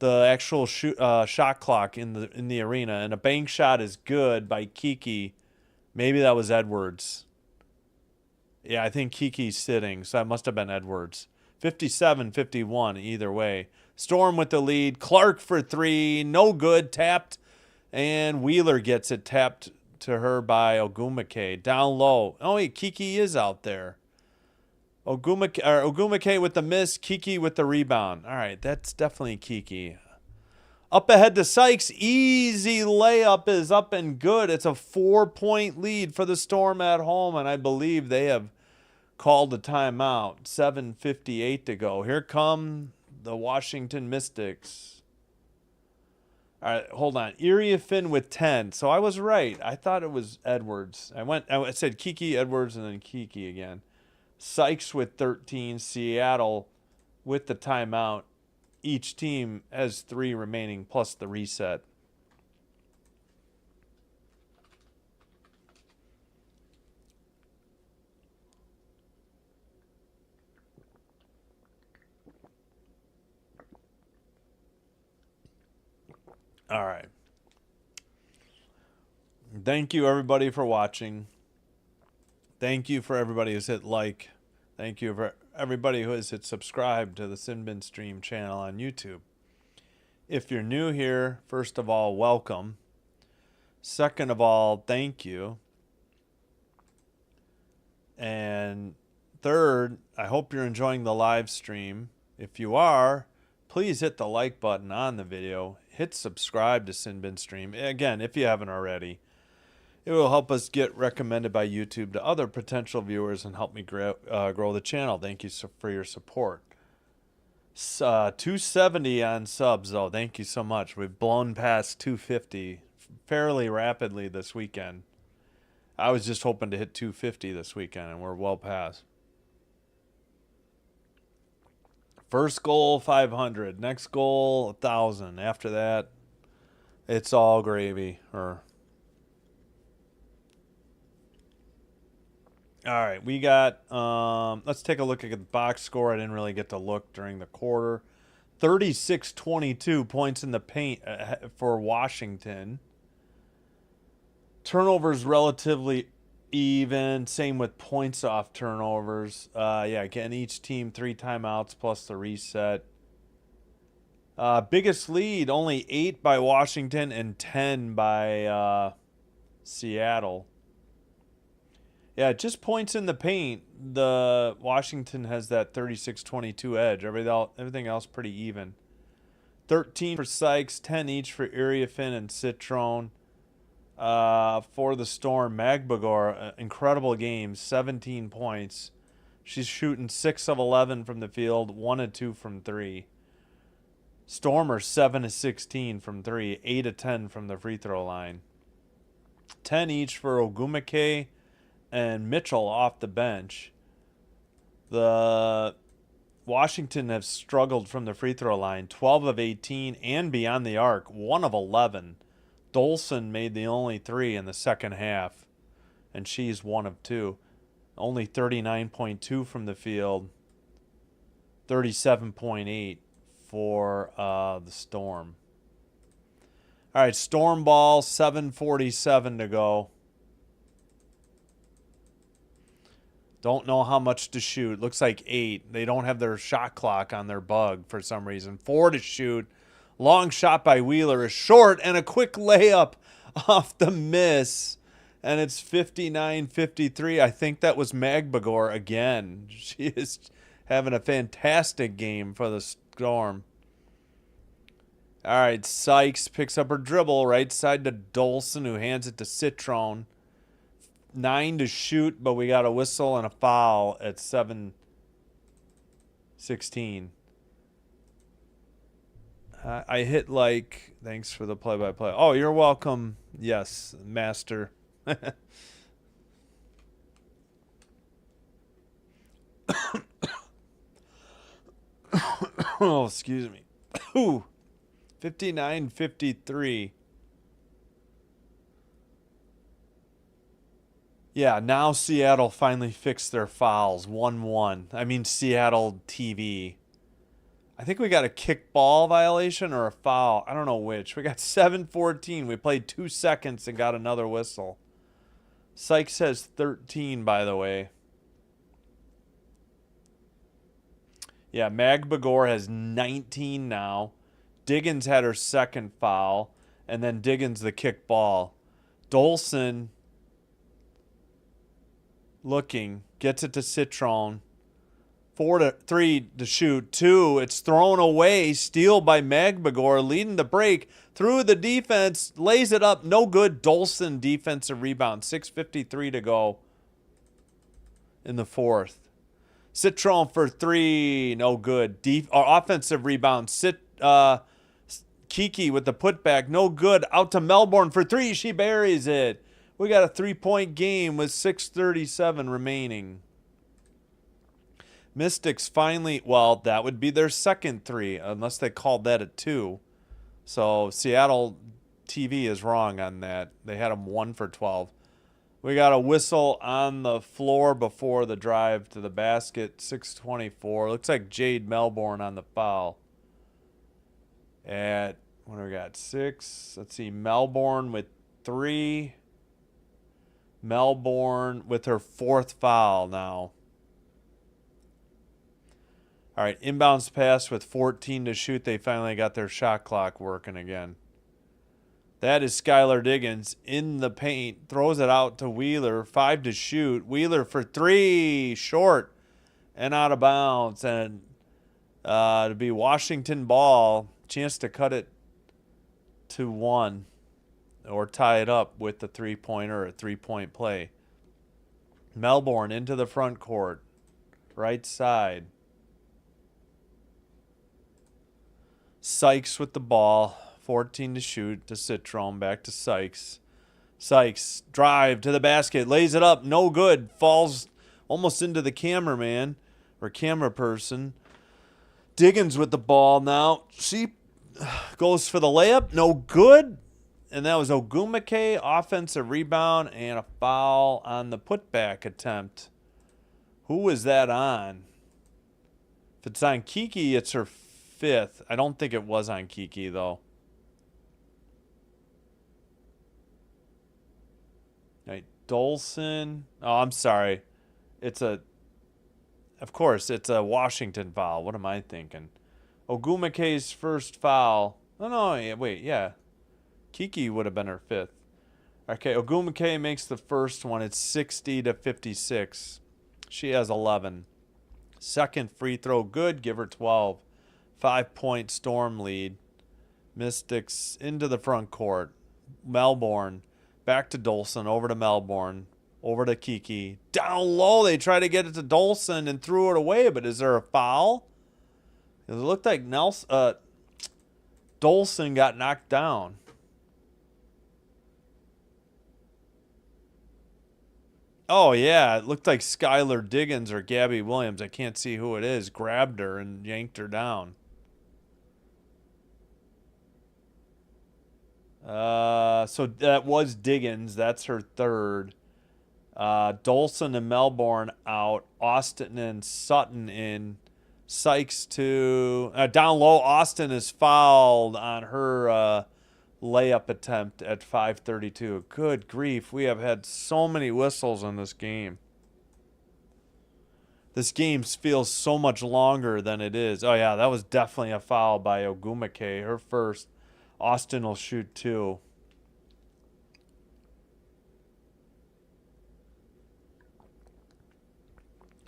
actual shot clock in the arena, and a bank shot is good by Kiki. Maybe that was Edwards. Yeah, I think Kiki's sitting, so that must have been Edwards. 57-51 either way. Storm with the lead. Clark for 3. No good. Tapped. And Wheeler gets it tapped to her by Ogumake. Down low. Oh, wait, Kiki is out there. Ogumake with the miss, Kiki with the rebound. All right, that's definitely Kiki. Up ahead to Sykes. Easy layup is up and good. It's a 4-point lead for the Storm at home, and I believe they have called a timeout. 7:58 to go. Here come the Washington Mystics. All right, hold on. Iriafin with 10. So I was right. I thought it was Edwards. I said Kiki, Edwards, and then Kiki again. Sykes with 13. Seattle with the timeout. Each team has 3 remaining plus the reset. All right. Thank you, everybody, for watching. Thank you for everybody who's hit like. Thank you for everybody who has hit subscribe to the Sinbin Stream channel on YouTube. If you're new here, first of all, welcome. Second of all, thank you. And third, I hope you're enjoying the live stream. If you are, please hit the like button on the video. Hit subscribe to Sinbin Stream. Again, if you haven't already. It will help us get recommended by YouTube to other potential viewers and help me grow the channel. Thank you for your support. 270 on subs, though. Thank you so much. We've blown past 250 fairly rapidly this weekend. I was just hoping to hit 250 this weekend, and we're well past. First goal, 500. Next goal, 1,000. After that, it's all gravy. All right, we got, let's take a look at the box score. I didn't really get to look during the quarter. 36-22 points in the paint for Washington. Turnovers relatively even. Same with points off turnovers. Yeah, again, each team 3 timeouts plus the reset. Biggest lead, only 8 by Washington and 10 by Seattle. Yeah, just points in the paint. The Washington has that 36-22 edge. Everything else pretty even. 13 for Sykes, 10 each for Iriafin and Citrone. For the Storm, Magbagor, incredible game, 17 points. She's shooting 6 of 11 from the field, 1 of 2 from 3. Stormer 7 of 16 from 3, 8 of 10 from the free throw line. 10 each for Ogumake and Mitchell off the bench. The Washington have struggled from the free throw line, 12 of 18 and beyond the arc, 1 of 11. Dolson made the only 3 in the second half, and she's 1 of 2. Only 39.2 from the field, 37.8 for the Storm. All right, Storm ball, 7:47 to go. Don't know how much to shoot. Looks like 8. They don't have their shot clock on their bug for some reason. 4 to shoot. Long shot by Wheeler is short, and a quick layup off the miss. And it's 59-53. I think that was Magbagor again. She is having a fantastic game for the Storm. All right, Sykes picks up her dribble. Right side to Dolson, who hands it to Citrone. 9 to shoot, but we got a whistle and a foul at 7:16. I hit like. Thanks for the play-by-play. Oh, you're welcome. Yes, master. Oh, excuse me. 59-53. Yeah, now Seattle finally fixed their fouls. 1-1. I mean, Seattle TV. I think we got a kickball violation or a foul. I don't know which. We got 7:14. We played 2 seconds and got another whistle. Sykes has 13, by the way. Yeah, Magbagor has 19 now. Diggins had her second foul. And then Diggins the kickball. Dolson looking. Gets it to Citrone. 4-3 to shoot. 2. It's thrown away. Steal by Magbagor, leading the break through the defense. Lays it up. No good. Dolson defensive rebound. 6:53 to go in the fourth. Citron for 3. No good. Offensive rebound. Kiki with the putback. No good. Out to Melbourne for 3. She buries it. We got a 3-point game with 6:37 remaining. Mystics finally, well, that would be their second 3, unless they called that a 2. So Seattle TV is wrong on that. They had them 1 for 12. We got a whistle on the floor before the drive to the basket. 6:24. Looks like Jade Melbourne on the foul. At, what do we got? 6. Let's see. Melbourne with 3. Melbourne with her 4th foul now. All right, inbounds pass with 14 to shoot. They finally got their shot clock working again. That is Skylar Diggins in the paint. Throws it out to Wheeler. 5 to shoot. Wheeler for 3. Short and out of bounds. And to be Washington ball. Chance to cut it to 1. Or tie it up with the three-pointer, a 3-point play. Melbourne into the front court. Right side. Sykes with the ball. 14 to shoot to Citron. Back to Sykes. Sykes, drive to the basket. Lays it up. No good. Falls almost into the cameraman or camera person. Diggins with the ball now. She goes for the layup. No good. And that was Ogumake. Offensive rebound and a foul on the putback attempt. Who was that on? If it's on Kiki, it's her 5th. I don't think it was on Kiki, though. Right, Dolson. Oh, I'm sorry. Of course, it's a Washington foul. What am I thinking? Ogumake's first foul. Oh, no, wait, yeah. Kiki would have been her 5th. Okay, Ogumake makes the first one. It's 60 to 56. She has 11. Second free throw, good. Give her 12. 5-point Storm lead. Mystics into the front court. Melbourne. Back to Dolson. Over to Melbourne. Over to Kiki. Down low. They try to get it to Dolson and threw it away. But is there a foul? It looked like Dolson got knocked down. Oh, yeah. It looked like Skylar Diggins or Gabby Williams. I can't see who it is. Grabbed her and yanked her down. So that was Diggins. That's her 3rd. Dolson and Melbourne out. Austin and Sutton in. Sykes to down low. Austin is fouled on her layup attempt at 5:32. Good grief. We have had so many whistles in this game. This game feels so much longer than it is. Oh, yeah, that was definitely a foul by Ogumake. Her first. Austin will shoot 2.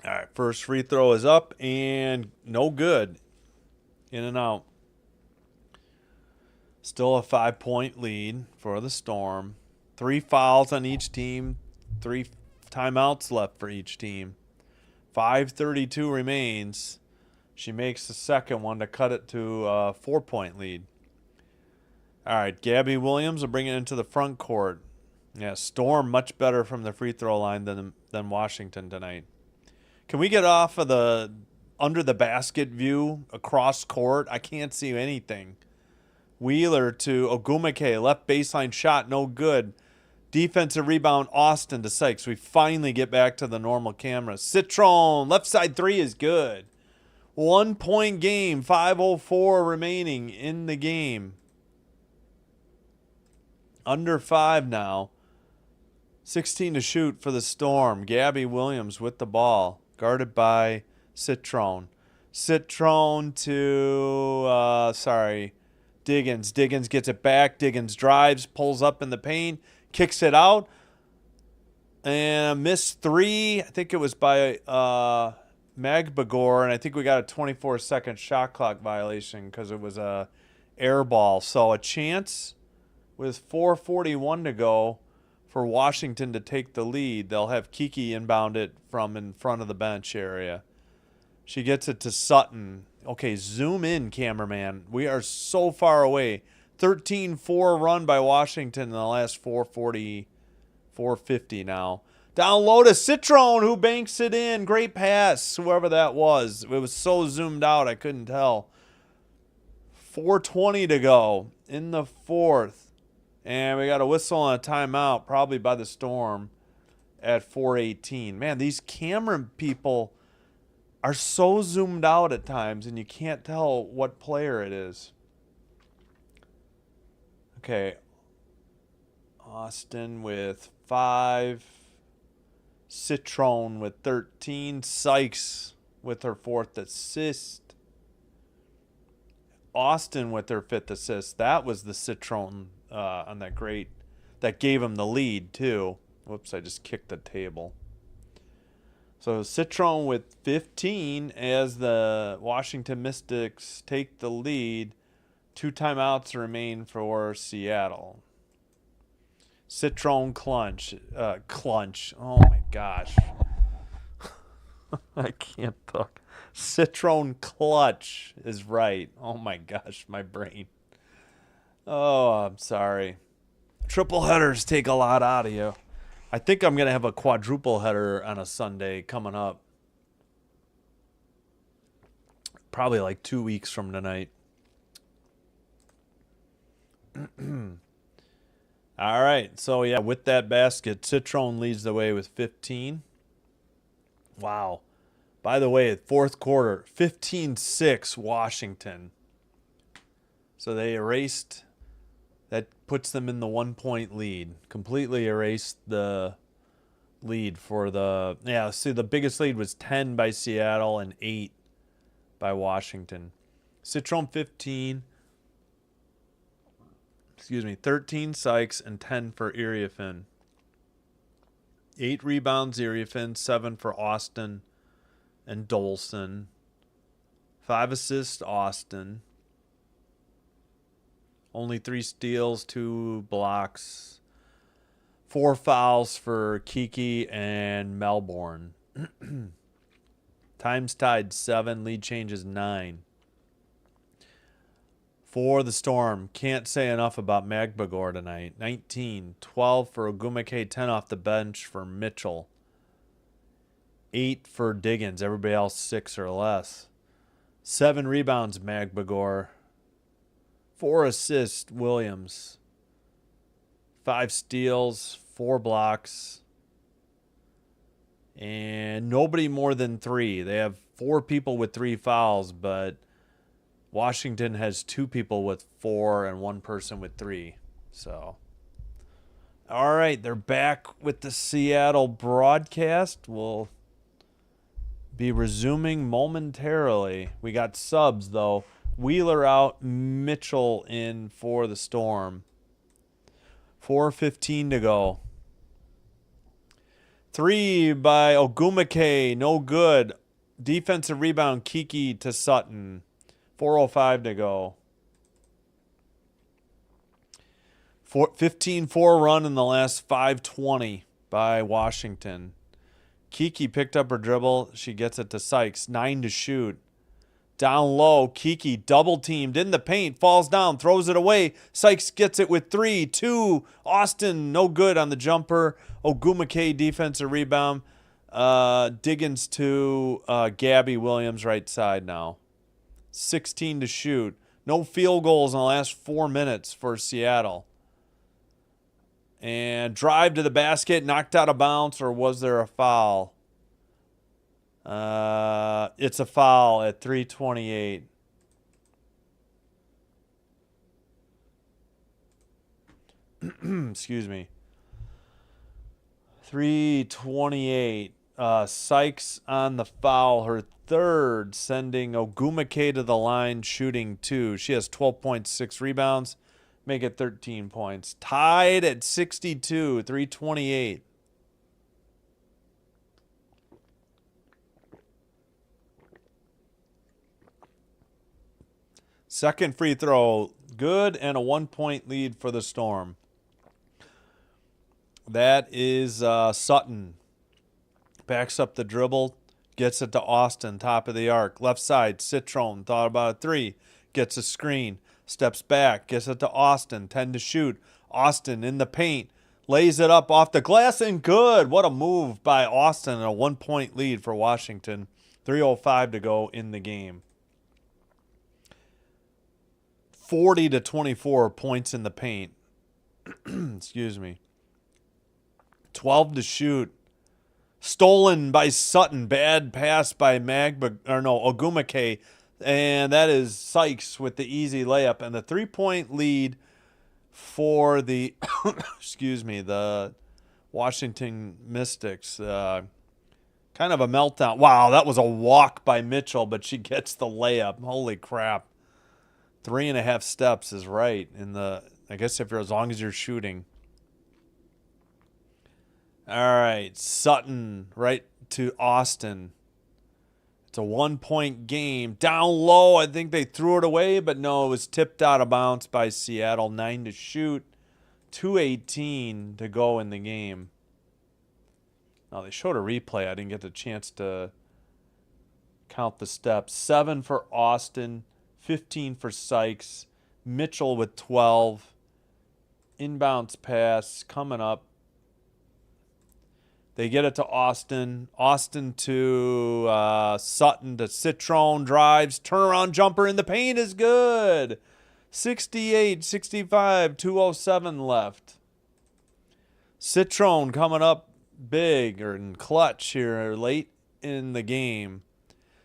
All right, first free throw is up and no good. In and out. Still a 5-point lead for the Storm. 3 fouls on each team. 3 timeouts left for each team. 5:32 remains. She makes the second one to cut it to a 4-point lead. All right, Gabby Williams will bring it into the front court. Yeah, Storm much better from the free throw line than Washington tonight. Can we get off of the under the basket view across court? I can't see anything. Wheeler to Ogumake, left baseline shot, no good. Defensive rebound, Austin to Sykes. We finally get back to the normal camera. Citron, left side 3 is good. 1-point game, 5:04 remaining in the game. Under 5 now. 16 to shoot for the Storm. Gabby Williams with the ball. Guarded by Citron. Citron to, Diggins. Diggins gets it back. Diggins drives, pulls up in the paint, kicks it out. And a missed 3. I think it was by Magbagor, and I think we got a 24-second shot clock violation because it was a air ball. So a chance with 4:41 to go for Washington to take the lead. They'll have Kiki inbound it from in front of the bench area. She gets it to Sutton. Okay, zoom in, cameraman. We are so far away. 13-4 run by Washington in the last 4:50 now. Down low to Citrone, who banks it in. Great pass, whoever that was. It was so zoomed out, I couldn't tell. 4:20 to go in the fourth. And we got a whistle and a timeout, probably by the Storm, at 4:18. Man, these camera people are so zoomed out at times, and you can't tell what player it is. Okay. Austin with 5. Citrone with 13. Sykes with her 4th assist. Austin with her 5th assist. That was the Citrone on that great. That gave him the lead, too. Whoops, I just kicked the table. So Citrone with 15 as the Washington Mystics take the lead. 2 timeouts remain for Seattle. Citrone clutch. Oh my gosh. I can't talk. Citrone clutch is right. Oh my gosh, my brain. Oh, I'm sorry. Triple headers take a lot out of you. I think I'm going to have a quadruple header on a Sunday coming up. Probably like 2 weeks from tonight. All right. So, yeah, with that basket, Citrone leads the way with 15. Wow. By the way, fourth quarter, 15-6 Washington. So they erased. That puts them in the 1-point lead. Completely erased the lead for the... Yeah, see, the biggest lead was 10 by Seattle and 8 by Washington. Citrone 15. 13 Sykes and 10 for Iriefin. 8 rebounds Iriefin, 7 for Austin and Dolson. 5 assists Austin. Only 3 steals, 2 blocks. 4 fouls for Kiki and Melbourne. Times tied 7, lead changes 9. For the Storm, can't say enough about Magbagor tonight. 19, 12 for Ogumake, 10 off the bench for Mitchell. 8 for Diggins, everybody else 6 or less. 7 rebounds Magbagor. 4 assists Williams. 5 steals, 4 blocks. And nobody more than 3. They have 4 people with 3 fouls, but Washington has 2 people with 4 and 1 person with 3. So, all right, they're back with the Seattle broadcast. We'll be resuming momentarily. We got subs, though. Wheeler out, Mitchell in for the Storm. 4:15 to go. 3 by Ogumake, no good. Defensive rebound, Kiki to Sutton. 4:05 to go. 15-4 run in the last 5:20 by Washington. Kiki picked up her dribble. She gets it to Sykes. 9 to shoot. Down low, Kiki double teamed in the paint, falls down, throws it away. Sykes gets it with 3, 2. Austin, no good on the jumper. Ogumake defensive rebound. Diggins to Gabby Williams right side now. 16 to shoot. No field goals in the last 4 minutes for Seattle. And drive to the basket, knocked out of bounds, or was there a foul? It's a foul at 3:28. Excuse me. 3:28. Sykes on the foul, her third, sending Ogumake to the line, shooting 2. She has 12.6 rebounds, make it 13 points. Tied at 62, 3:28. Second free throw, good, and a 1-point lead for the Storm. That is Sutton. Backs up the dribble, gets it to Austin, top of the arc. Left side, Citron, thought about a three. Gets a screen, steps back, gets it to Austin, 10 to shoot. Austin in the paint, lays it up off the glass, and good. What a move by Austin, and a 1-point lead for Washington. 3:05 to go in the game. 40-24 points in the paint. Excuse me. 12 to shoot. Stolen by Sutton. Bad pass by Ogumake. And that is Sykes with the easy layup. And the 3-point lead for the the Washington Mystics. Kind of a meltdown. Wow, that was a walk by Mitchell, but she gets the layup. Holy crap. 3.5 steps is right in the, I guess, if you're, as long as you're shooting. All right, Sutton right to Austin. It's a 1-point game. Down low, I think they threw it away, but no, it was tipped out of bounds by Seattle. 9 to shoot. 2:18 to go in the game. Now, they showed a replay. I didn't get the chance to count the steps. 7 for Austin. 15 for Sykes. Mitchell with 12. Inbounds pass coming up. They get it to Austin. Austin to Sutton to Citron. Drives. Turnaround jumper in the paint is good. 68-65. 2:07 left. Citron coming up big or in clutch here late in the game.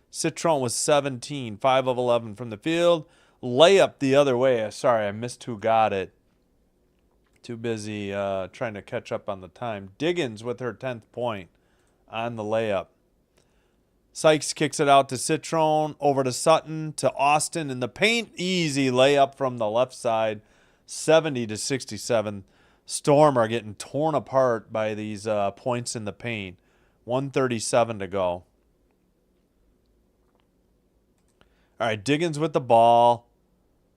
Citron was 17, 5 of 11 from the field. Layup the other way. Sorry, I missed who got it. Too busy trying to catch up on the time. Diggins with her 10th point on the layup. Sykes kicks it out to Citron, over to Sutton, to Austin in the paint. Easy layup from the left side, 70-67. Storm are getting torn apart by these points in the paint. 1:37 to go. All right, Diggins with the ball.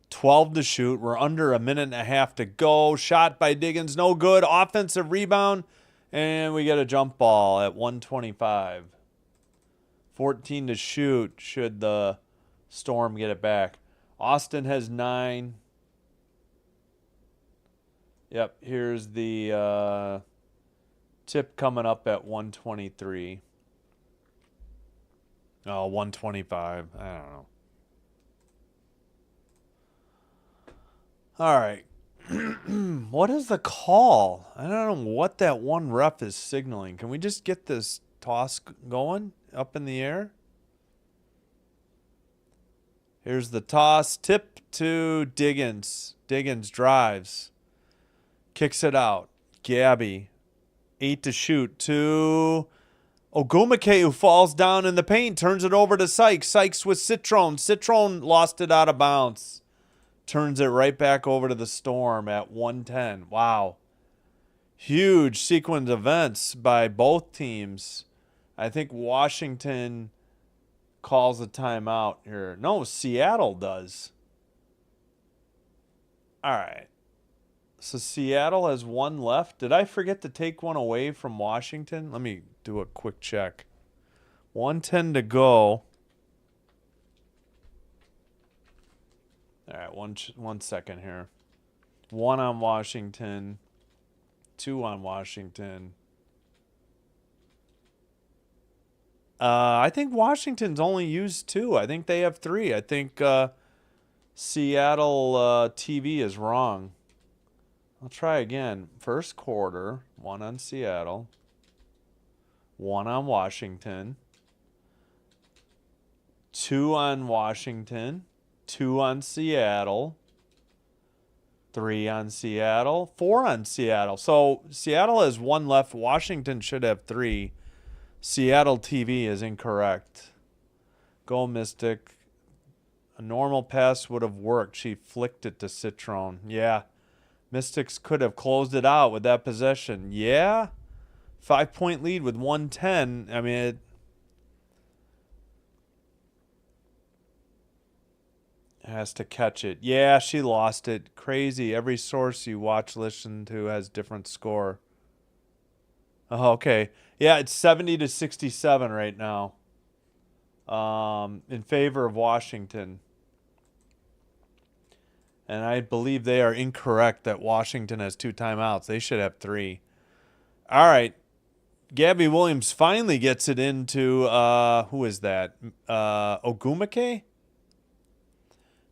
12 to shoot. We're under a minute and a half to go. Shot by Diggins, no good. Offensive rebound, and we get a jump ball at 1:25. 14 to shoot should the Storm get it back. Austin has 9. Yep, here's the tip coming up at 1:23. Oh, 1:25. I don't know. All right. What is the call? I don't know what that one ref is signaling. Can we just get this toss going up in the air? Here's the toss. Tip to Diggins. Diggins drives. Kicks it out. Gabby. 8 to shoot. To Ogumake, who falls down in the paint. Turns it over to Sykes. Sykes with Citron. Citron lost it out of bounds. Turns it right back over to the Storm at 1:10. Wow. Huge sequence of events by both teams. I think Washington calls a timeout here. No, Seattle does. All right. So Seattle has 1 left. Did I forget to take one away from Washington? Let me do a quick check. 1:10 to go. All right, one second here. 1 on Washington. 2 on Washington. I think Washington's only used 2. I think they have 3. I think Seattle TV is wrong. I'll try again. First quarter, 1 on Seattle. 1 on Washington. 2 on Washington. 2 on Seattle. 3 on Seattle. 4 on Seattle. So Seattle has 1 left. Washington should have 3. Seattle TV is incorrect. Go Mystic. A normal pass would have worked. She flicked it to Citron. Yeah. Mystics could have closed it out with that possession. Yeah. 5-point lead with 1:10. I mean, Has to catch it. Yeah, she lost it. Crazy. Every source you watch, listen to has different score. Oh, okay. Yeah, it's 70 to 67 right now. In favor of Washington. And I believe they are incorrect that Washington has 2 timeouts. They should have 3. All right. Gabby Williams finally gets it into, who is that? Ogumake?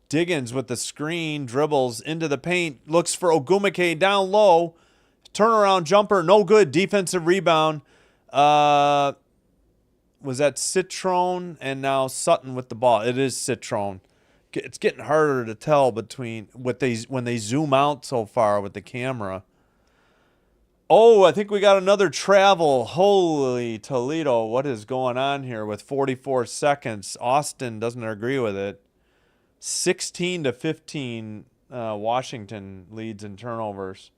Diggins with the screen, dribbles into the paint, looks for Ogumake down low. Turnaround jumper, no good. Defensive rebound. Was that Citron? And now Sutton with the ball. It is Citron. It's getting harder to tell between what when they zoom out so far with the camera. Oh, I think we got another travel. Holy Toledo, what is going on here with 44 seconds? Austin doesn't agree with it. 16 to 15, Washington leads in turnovers.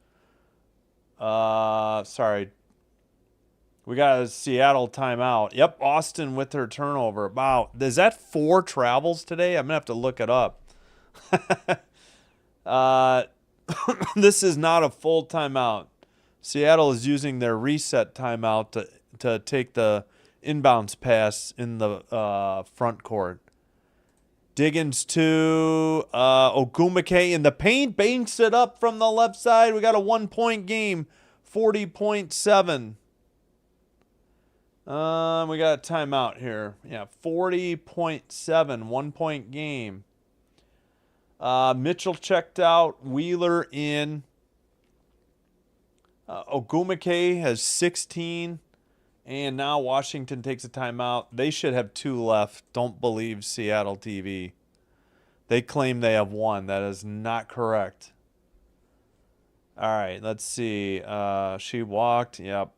Sorry. We got a Seattle timeout. Yep, Austin with her turnover. Wow. Is that 4 travels today? I'm going to have to look it up. This is not a full timeout. Seattle is using their reset timeout to take the inbounds pass in the front court. Diggins to Ogumake in the paint. Banks it up from the left side. We got a 1-point game. 40.7. We got a timeout here. Yeah, 40.7. 1-point game. Mitchell checked out. Wheeler in. Ogumake has 16. And now Washington takes a timeout. They should have 2 left. Don't believe Seattle TV. They claim they have 1. That is not correct. All right, let's see. She walked. Yep.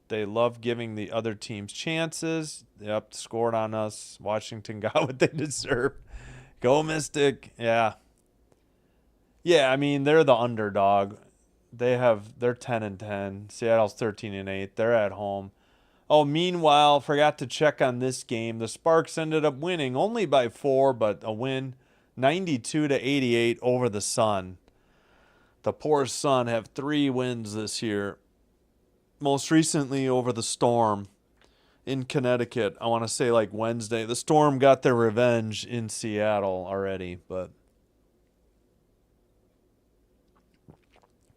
They love giving the other teams chances. Yep, scored on us. Washington got what they deserve. Go Mystic. Yeah. Yeah, I mean, they're the underdog. They're 10 and 10. Seattle's 13 and 8. They're at home. Oh, meanwhile, forgot to check on this game. The Sparks ended up winning only by 4, but a win, 92 to 88 over the Sun. The poor Sun have 3 wins this year. Most recently over the Storm in Connecticut. I want to say like Wednesday. The Storm got their revenge in Seattle already, but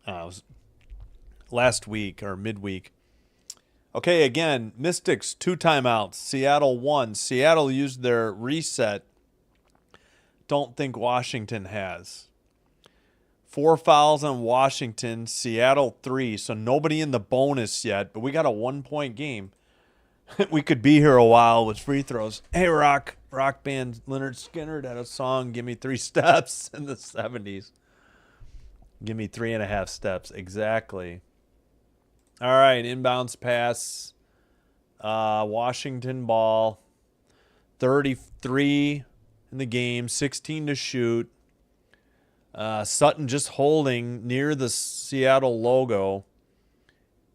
it was last week or midweek. Okay, again, Mystics 2 timeouts. Seattle 1. Seattle used their reset. Don't think Washington has. 4 fouls on Washington. Seattle 3. So nobody in the bonus yet, but we got a 1-point game. We could be here a while with free throws. Hey, rock band Leonard Skinner had a song, Give Me 3 Steps, in the 70s. Give me 3.5 steps. Exactly. All right, inbounds pass. Washington ball. 33 in the game, 16 to shoot. Sutton just holding near the Seattle logo.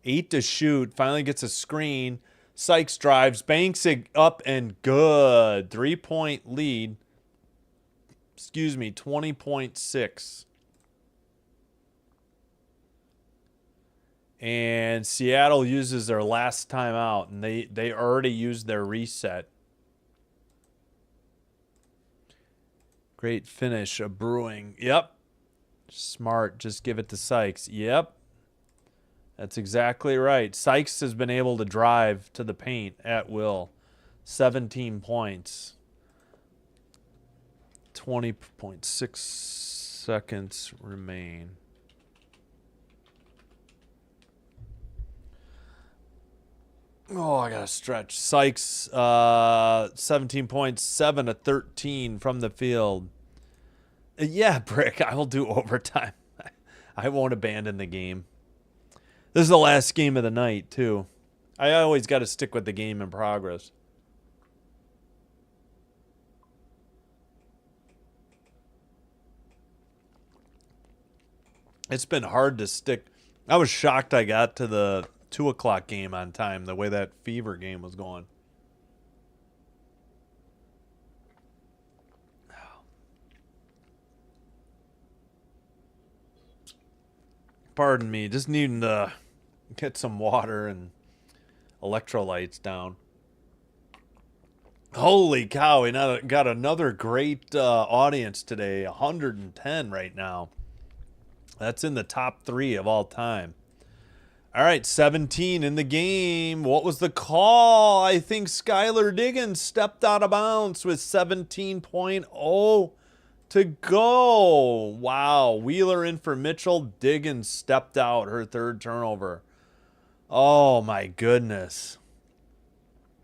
8 to shoot. Finally gets a screen. Sykes drives, banks it up, and good. 3-point lead. 20.6. And Seattle uses their last timeout, and they already used their reset. Great finish of Brewing. Yep. Smart. Just give it to Sykes. Yep. That's exactly right. Sykes has been able to drive to the paint at will. 17 points. 20.6 seconds remain. Oh, I got to stretch. Sykes, 17 points, 7 of 13 from the field. Yeah, Brick, I will do overtime. I won't abandon the game. This is the last game of the night, too. I always got to stick with the game in progress. It's been hard to stick. I was shocked I got to the 2 o'clock game on time, the way that Fever game was going. Pardon me, just needing to get some water and electrolytes down. Holy cow, we got another great audience today. 110 right now. That's in the top 3 of all time. All right, 17 in the game. What was the call? I think Skylar Diggins stepped out of bounds with 17.0 to go. Wow. Wheeler in for Mitchell. Diggins stepped out, her 3rd turnover. Oh, my goodness.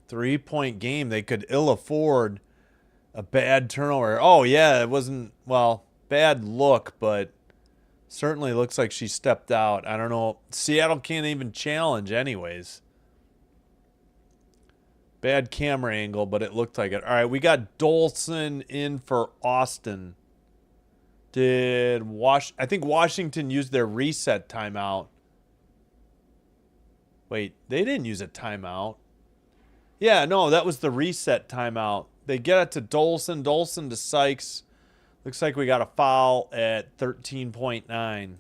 3-point game. They could ill afford a bad turnover. Oh, yeah, it wasn't, well, bad look, but certainly looks like she stepped out. I don't know. Seattle can't even challenge anyways. Bad camera angle, but it looked like it. All right, we got Dolson in for Austin. I think Washington used their reset timeout. Wait, they didn't use a timeout. Yeah, no, that was the reset timeout. They get it to Dolson. Dolson to Sykes. Looks like we got a foul at 13.9.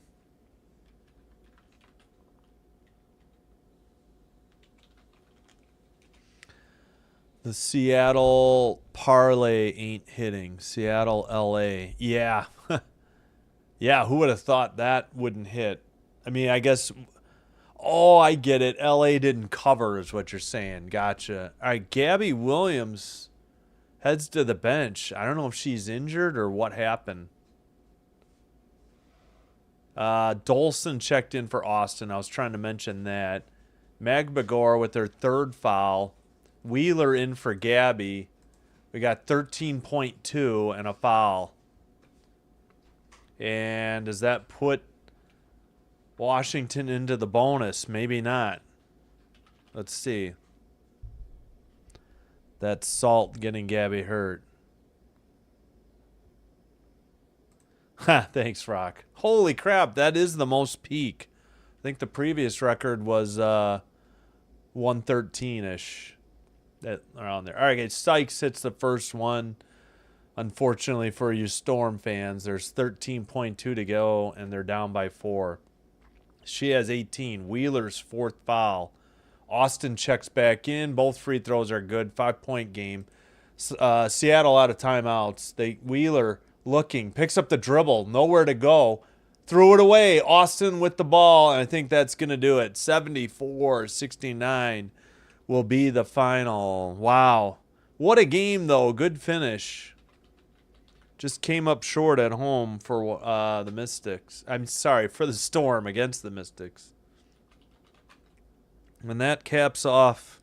The Seattle parlay ain't hitting. Seattle, LA. Yeah. Yeah, who would have thought that wouldn't hit? I mean, I guess... Oh, I get it. LA didn't cover is what you're saying. Gotcha. All right, Gabby Williams heads to the bench. I don't know if she's injured or what happened. Dolson checked in for Austin. I was trying to mention that. Magbagor with their 3rd foul. Wheeler in for Gabby. We got 13.2 and a foul. And does that put Washington into the bonus? Maybe not. Let's see. That's Salt getting Gabby hurt. Ha, thanks, Rock. Holy crap, that is the most peak. I think the previous record was 113-ish. Around there. All right, guys, Sykes hits the first one. Unfortunately for you Storm fans, there's 13.2 to go, and they're down by 4. She has 18. Wheeler's 4th foul. Austin checks back in. Both free throws are good. 5-point game. Seattle out of timeouts. Wheeler looking, picks up the dribble, nowhere to go. Threw it away. Austin with the ball, and I think that's going to do it. 74-69 will be the final. Wow. What a game, though. Good finish. Just came up short at home for the Mystics. I'm sorry, for the Storm against the Mystics. And that caps off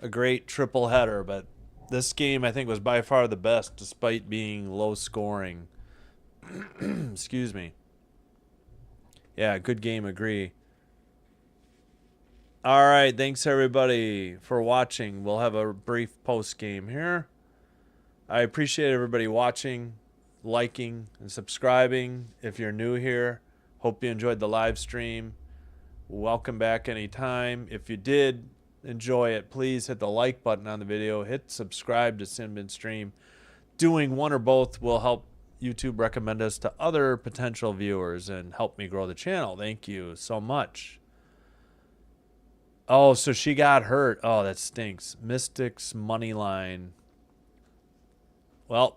a great triple header, but this game I think was by far the best despite being low scoring. Excuse me. Yeah, good game, agree. All right, thanks everybody for watching. We'll have a brief post game here. I appreciate everybody watching, liking, and subscribing. If you're new here, hope you enjoyed the live stream. Welcome back anytime. If you did enjoy it, please hit the like button on the video. Hit subscribe to Sinbin Stream. Doing one or both will help YouTube recommend us to other potential viewers and help me grow the channel. Thank you so much. Oh, so she got hurt. Oh, that stinks. Mystics money line. Well,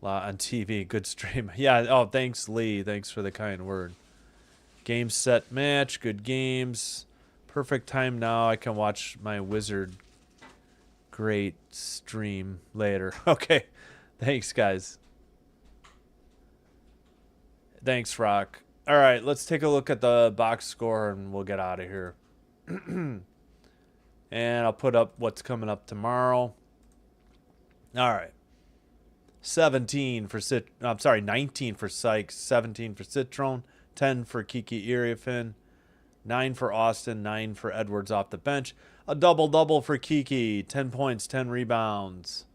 on TV, good stream. Yeah, oh, thanks, Lee. Thanks for the kind word. Game, set, match, good games. Perfect time now. I can watch my Wizard great stream later. Okay, thanks, guys. Thanks, Rock. All right, let's take a look at the box score, and we'll get out of here. And I'll put up what's coming up tomorrow. All right. 19 for Sykes, 17 for Citrone, 10 for Kiki Iriafin, 9 for Austin, 9 for Edwards off the bench. A double-double for Kiki, 10 points, 10 rebounds.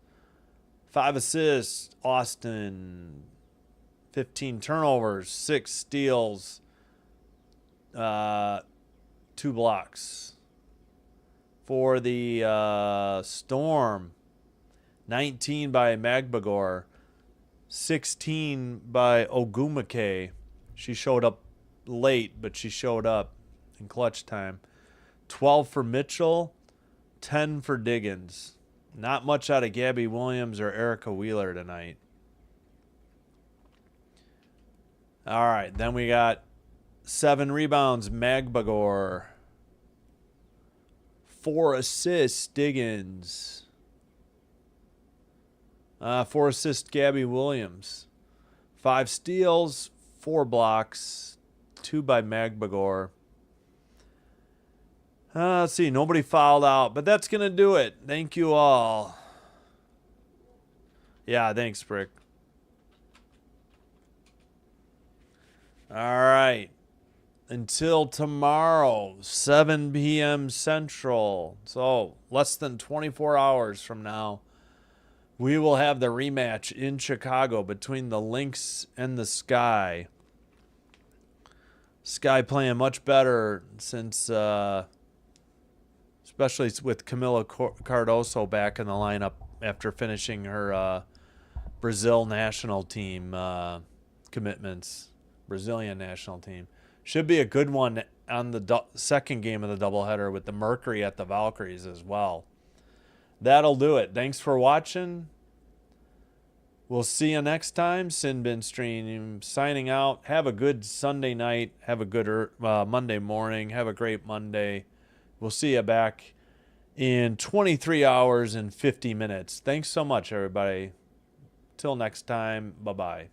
5 assists, Austin. 15 turnovers, 6 steals, 2 blocks. For the Storm, 19 by Magbagor, 16 by Ogumake. She showed up late, but she showed up in clutch time. 12 for Mitchell, 10 for Diggins. Not much out of Gabby Williams or Erica Wheeler tonight. All right, then we got 7 rebounds, Magbagor. 4 assists, Diggins. 4 assists, Gabby Williams. 5 steals, 4 blocks, 2 by Magbagor. Let's see, nobody fouled out, but that's going to do it. Thank you all. Yeah, thanks, Brick. All right. Until tomorrow, 7 p.m. Central. So, less than 24 hours from now, we will have the rematch in Chicago between the Lynx and the Sky. Sky playing much better since, especially with Camila Cardoso back in the lineup after finishing her Brazil national team commitments. Brazilian national team. Should be a good one on the second game of the doubleheader with the Mercury at the Valkyries as well. That'll do it. Thanks for watching. We'll see you next time. Sinbin Stream signing out. Have a good Sunday night. Have a good Monday morning. Have a great Monday. We'll see you back in 23 hours and 50 minutes. Thanks so much, everybody. Till next time. Bye-bye.